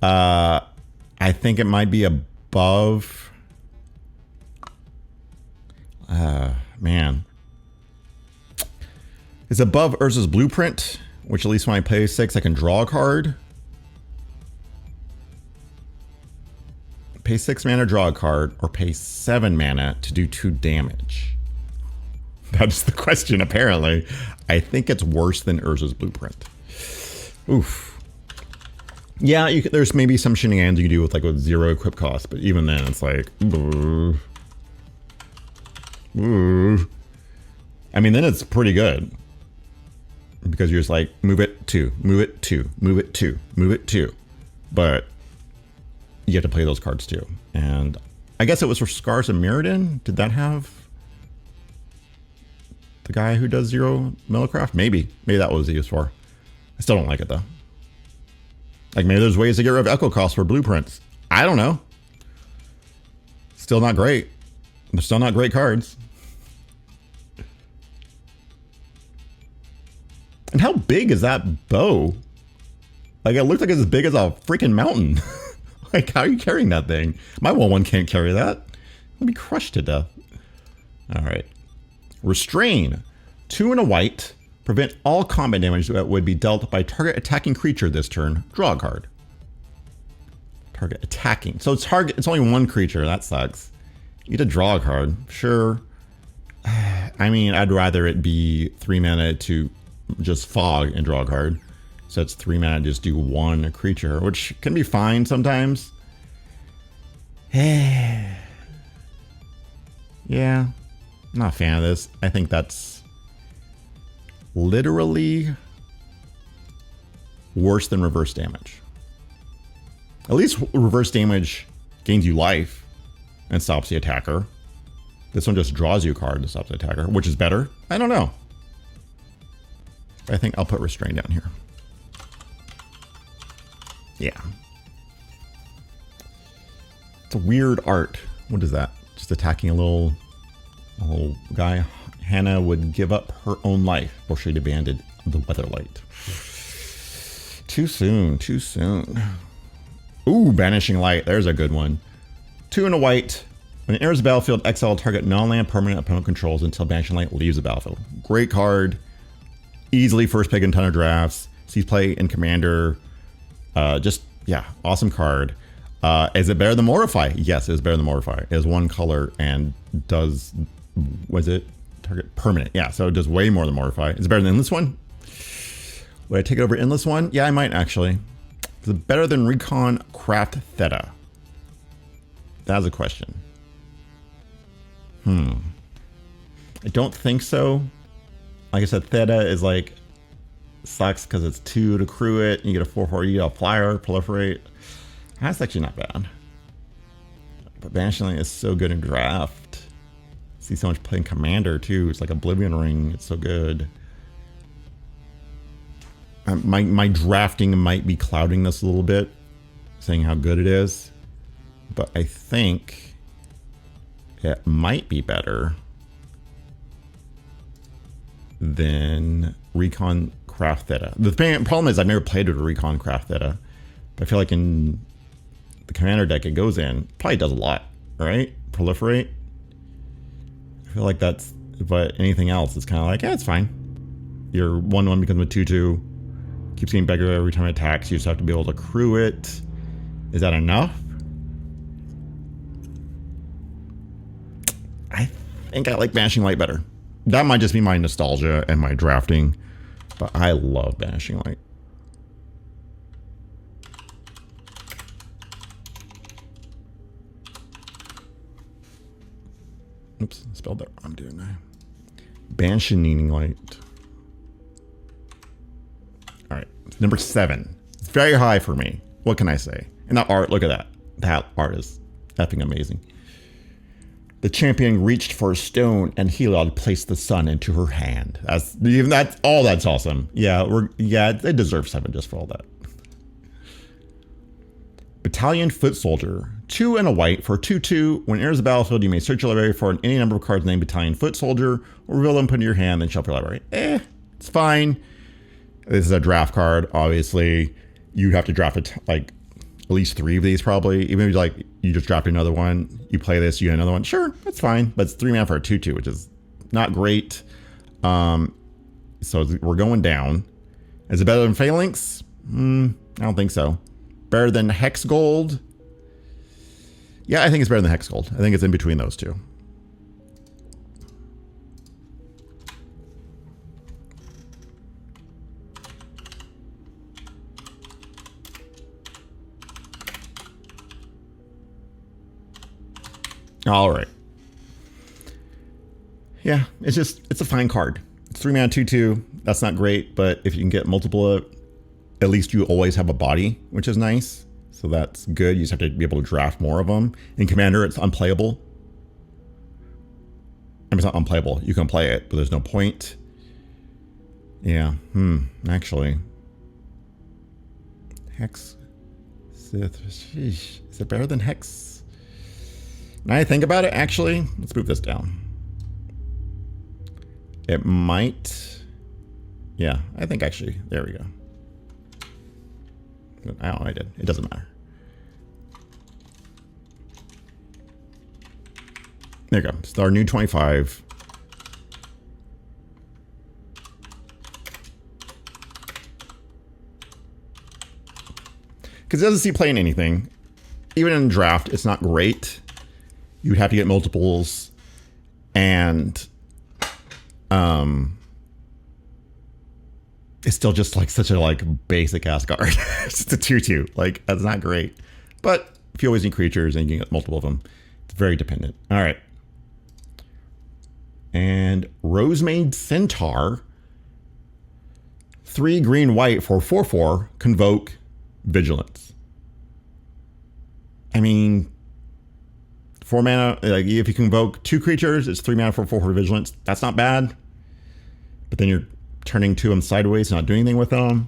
I think it might be above... man. It's above Urza's Blueprint, which at least when I play 6, I can draw a card. Pay 6 mana, draw a card, or pay 7 mana to do 2 damage. That's the question, apparently. I think it's worse than Urza's Blueprint. Oof. Yeah, there's maybe some shenanigans you can do with 0 equip cost, but even then, it's like... Ooh. I mean, then it's pretty good. Because you're just like, move it 2, move it 2, move it 2, move it 2. But you have to play those cards too. And I guess it was for Scars of Mirrodin. Did that have the guy who does 0 Millicraft? Maybe. Maybe that was used for. I still don't like it though. Like maybe there's ways to get rid of Echo Cost for blueprints. I don't know. Still not great. They're still not great cards. And how big is that bow? Like, it looks like it's as big as a freaking mountain. Like, how are you carrying that thing? My 1/1 can't carry that. I'll be crushed to death. All right. Restrain. 2 and a white. Prevent all combat damage that would be dealt by target attacking creature this turn. Draw a card. Target attacking. So it's only 1 creature. That sucks. You get to draw a card. Sure. I mean, I'd rather it be 3 mana to just fog and draw a card. So it's 3 mana to just do 1 creature, which can be fine sometimes. Yeah. I'm not a fan of this. I think that's literally worse than reverse damage. At least reverse damage gains you life and stops the attacker. This one just draws you a card and stops the attacker, which is better. I don't know. I think I'll put restrain down here. Yeah. It's a weird art. What is that? Just attacking a little guy. Hannah would give up her own life before she'd abandoned the Weatherlight. Too soon. Too soon. Ooh, Banishing Light. There's a good one. 2 and a white. When it enters the battlefield, exile target non-land permanent opponent controls until Banishing Light leaves the battlefield. Great card. Easily first pick in a ton of drafts. Sees play in Commander. Yeah, awesome card. Is it better than Mortify? Yes, it is better than Mortify. It is 1 color and does, was it target permanent? Yeah, so it does way more than Mortify. Is it better than Endless One? Would I take it over Endless One? Yeah, I might actually. Is it better than Recon Craft Theta? That's a question. I don't think so. Like I said, Theta is like, sucks because it's 2 to crew it. And you get a 4/4, you get a flyer, proliferate. That's actually not bad. But Banishing Light is so good in draft. See so much playing Commander too. It's like Oblivion Ring. It's so good. My drafting might be clouding this a little bit, saying how good it is. But I think it might be better than Recon Craft Theta. The problem is I've never played with a Recon Craft Theta. But I feel like in the Commander deck it goes in, probably does a lot, right? Proliferate. I feel like that's, but anything else is kind of like, yeah, it's fine. Your 1/1 becomes a 2/2. Keeps getting bigger every time it attacks. You just have to be able to accrue it. Is that enough? I think I like Banishing Light better. That might just be my nostalgia and my drafting, but I love Banishing Light. Oops, spelled that wrong, didn't I? Banishing Light. All right, number 7. It's very high for me. What can I say? And that art, look at that. That art is effing amazing. The champion reached for a stone and Heliod placed the sun into her hand. That's awesome. Yeah, it deserves 7 just for all that. Battalion Foot Soldier. 2 and a white for 2/2. When it enters the battlefield, you may search your library for any number of cards named Battalion Foot Soldier, or reveal them, put in your hand, then shuffle your library. It's fine. This is a draft card, obviously. You'd have to draft it like at least 3 of these probably. Even if you just draft another one, you play this, you get another one. Sure, that's fine. But it's 3 mana for a 2/2, which is not great. So we're going down. Is it better than Phalanx? I don't think so. Better than Hex Gold? Yeah, I think it's better than Hex Gold. I think it's in between those two. All right. Yeah, it's a fine card. It's 3 mana 2/2. That's not great, but if you can get multiple, at least you always have a body, which is nice. So that's good. You just have to be able to draft more of them. In Commander, it's unplayable. I mean, it's not unplayable. You can play it, but there's no point. Yeah. Actually. Hex. Sith. Sheesh. Is it better than Hex? Now I think about it, actually, let's move this down. It might. Yeah, I think actually, there we go. I don't know, I did. It doesn't matter. There you go. It's our new 25. Because it doesn't see playing anything. Even in draft, it's not great. You'd have to get multiples. And it's still just like such a basic ass card. It's just a 2/2. That's not great. But if you always need creatures and you can get multiple of them, it's very dependent. All right. And Rosemade Centaur. 3 green white for 4/4. Convoke Vigilance. I mean, 4 mana, if you convoke 2 creatures, it's 3 mana for 4/4 Vigilance. That's not bad. But then you're turning 2 of them sideways, not doing anything with them.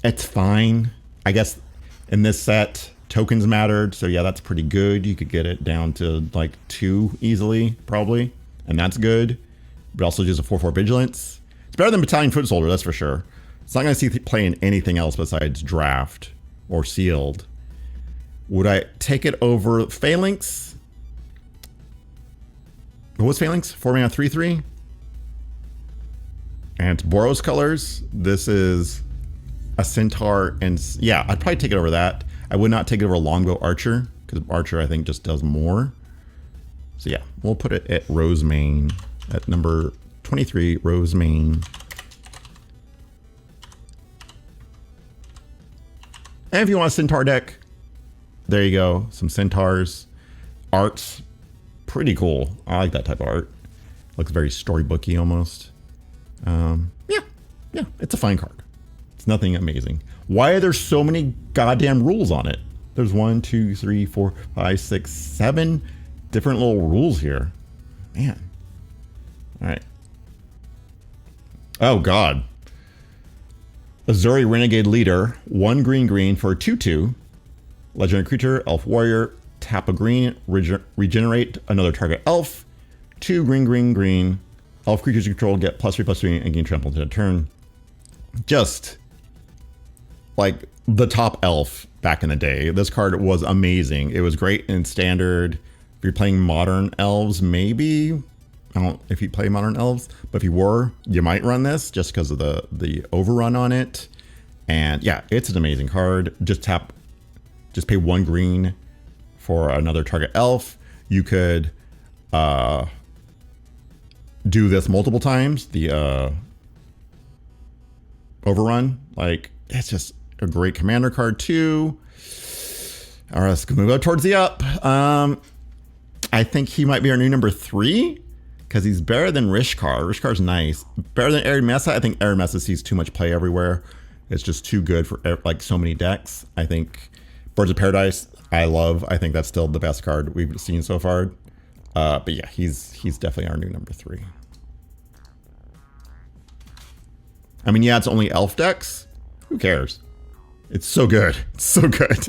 It's fine. I guess in this set, tokens mattered. So yeah, that's pretty good. You could get it down to 2 easily, probably. And that's good. But also just a 4/4 Vigilance. It's better than Battalion Foot Soldier, that's for sure. It's not going to see play in anything else besides draft or sealed. Would I take it over Phalanx? What's Phalanx? 4 mana 3/3? And it's Boros colors. This is a Centaur, and yeah, I'd probably take it over that. I would not take it over Longbow Archer, because Archer I think just does more. So yeah, we'll put it at Rosemane, at number 23, Rosemane. And if you want a Centaur deck, there you go. Some Centaurs. Art's pretty cool. I like that type of art. Looks very storybooky almost. Yeah, it's a fine card. It's nothing amazing. Why are there so many goddamn rules on it? There's 1, 2, 3, 4, 5, 6, 7 different little rules here. Man. All right. Oh, God. Azuri Renegade Leader. 1 green for a 2/2. Legendary creature, Elf Warrior. Tap a green, regenerate another target elf. 2 green. Elf creatures you control get +3/+3 and gain trample into a turn. Just like the top elf back in the day. This card was amazing. It was great in standard. If you're playing modern elves, maybe. I don't if you play modern elves, but if you were, you might run this just because of the overrun on it. And yeah, it's an amazing card. Just pay 1 green for another target elf. You could do this multiple times. The overrun, like, it's just a great commander card too. All right, let's move up towards the up. I think he might be our new number 3 because he's better than Rishar. Rishar's nice. Better than Arid Messa. I think Arid Messa sees too much play everywhere. It's just too good for like so many decks. I think Birds of Paradise, I love. I think that's still the best card we've seen so far. But yeah, he's definitely our new number 3. I mean, yeah, it's only elf decks. Who cares? It's so good. It's so good.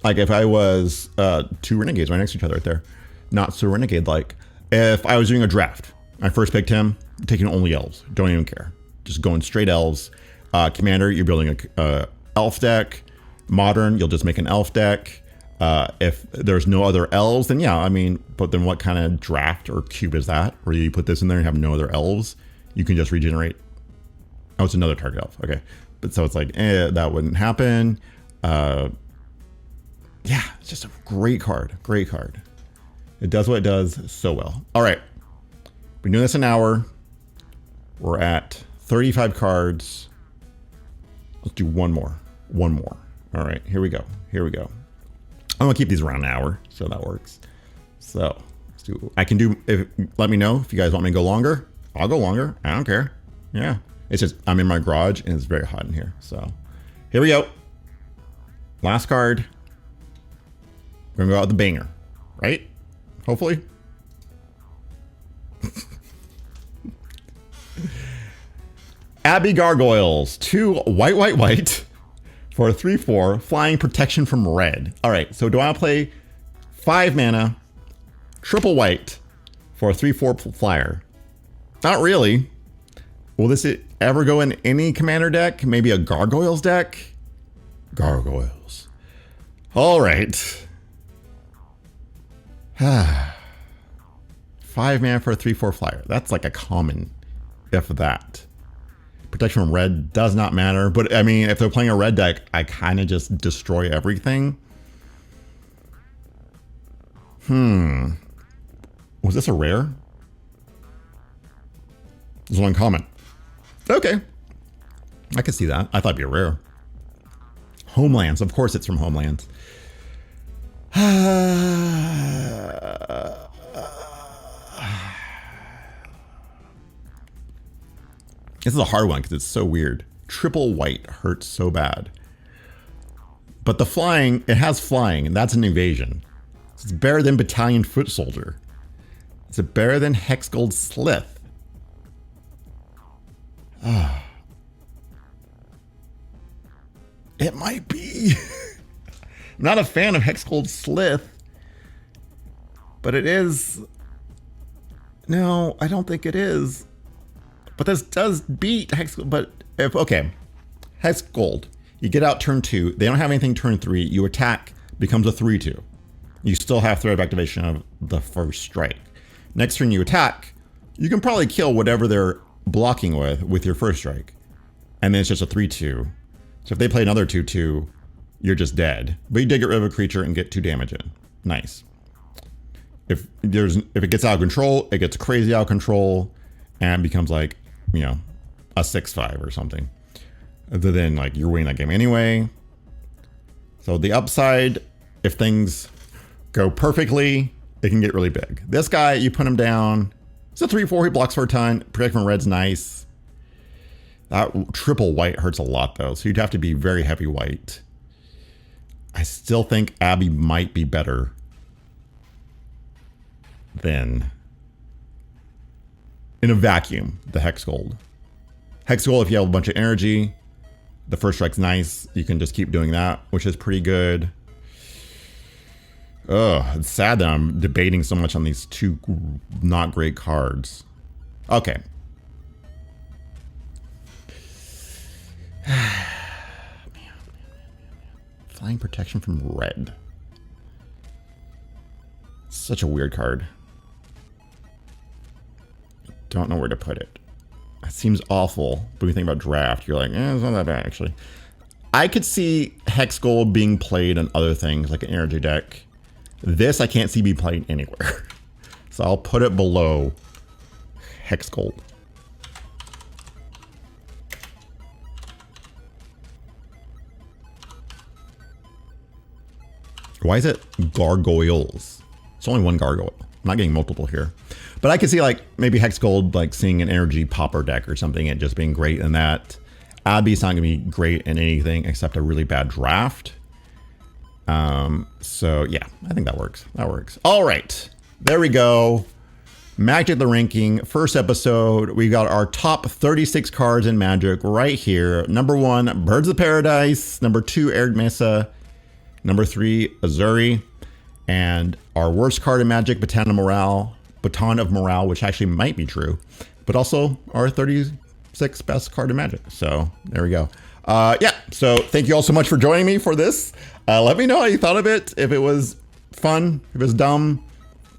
Like if I was 2 renegades right next to each other right there. Not so renegade-like. If I was doing a draft, I first picked him, taking only elves. Don't even care. Just going straight elves. Commander, you're building a elf deck. Modern, you'll just make an elf deck. If there's no other elves, then yeah, I mean, but then what kind of draft or cube is that? Where you put this in there and have no other elves? You can just regenerate. Oh, it's another target elf. Okay. But so it's like, that wouldn't happen. Yeah, it's just a great card. Great card. It does what it does so well. All right. Been doing this an hour. We're at 35 cards. Let's do one more. One more. All right, here we go. Here we go. I'm gonna keep these around an hour, so that works. So let's do. I can do. Let me know if you guys want me to go longer. I'll go longer. I don't care. Yeah, it's just I'm in my garage and it's very hot in here. So here we go. Last card. We're gonna go out with the banger, right? Hopefully. Abbey Gargoyles, 2 white for a 3/4 flying protection from red. All right, so do I play 5 mana, triple white for a 3/4 flyer? Not really. Will this ever go in any commander deck? Maybe a Gargoyles deck? Gargoyles. All right. 5 mana for a 3/4 flyer. That's like a common, if that. Protection from red does not matter, but I mean, if they're playing a red deck, I kind of just destroy everything. Was this a rare? This is one uncommon. Okay. I could see that. I thought it'd be a rare. Homelands. Of course it's from Homelands. This is a hard one because it's so weird. Triple white hurts so bad. But the flying, it has flying, and that's an evasion. It's better than Battalion Foot Soldier. It's better than Hexgold Slith. It might be. I'm not a fan of Hexgold Slith, but it is. No, I don't think it is. But this does beat Hexgold. But if, okay, Hexgold, you get out turn 2. They don't have anything turn 3. You attack, becomes a 3/2. You still have threat of activation of the first strike. Next turn you attack, you can probably kill whatever they're blocking with your first strike. And then it's just a 3/2. So if they play another 2/2, you're just dead. But you did get rid of a creature and get 2 damage in. Nice. If it gets out of control, it gets crazy out of control and becomes like, you know, a 6/5 or something. Then like you're winning that game anyway. So the upside, if things go perfectly, it can get really big. This guy, you put him down. It's a 3/4. He blocks for a ton. Protect from red's nice. That triple white hurts a lot though, so you'd have to be very heavy white. I still think Abby might be better than, in a vacuum, the Hex Gold. Hex Gold, if you have a bunch of energy, the first strike's nice. You can just keep doing that, which is pretty good. Ugh, it's sad that I'm debating so much on these two not great cards. Okay. Flying protection from red. Such a weird card. Don't know where to put it. It seems awful, but when you think about draft, you're like, it's not that bad, actually. I could see Hex Gold being played in other things, like an energy deck. This I can't see be played anywhere. So I'll put it below Hex Gold. Why is it gargoyles? It's only one gargoyle. I'm not getting multiple here. But I could see like maybe Hex Gold like seeing an energy popper deck or something and just being great in that. Abby's not gonna be great in anything except a really bad draft. So yeah, I think that works. That works. All right, there we go. Magic the ranking, first episode. We got our top 36 cards in Magic right here. Number 1, Birds of Paradise. Number 2, Arid Messa. Number 3, Azuri. And our worst card in Magic, Baton of Morale, which actually might be true, but also our 36th best card in Magic. So there we go. Yeah, so thank you all so much for joining me for this. Let me know how you thought of it, if it was fun, if it was dumb,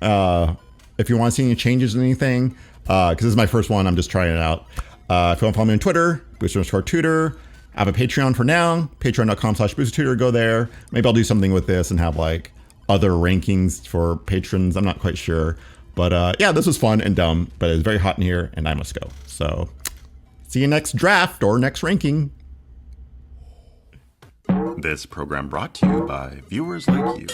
if you want to see any changes in anything, because this is my first one, I'm just trying it out. If you want to follow me on Twitter, Booster_Tutor. I have a Patreon for now, patreon.com/BoosterTutor, go there. Maybe I'll do something with this and have like other rankings for patrons, I'm not quite sure. But yeah, this was fun and dumb, but it's very hot in here and I must go. So see you next draft or next ranking. This program brought to you by viewers like you.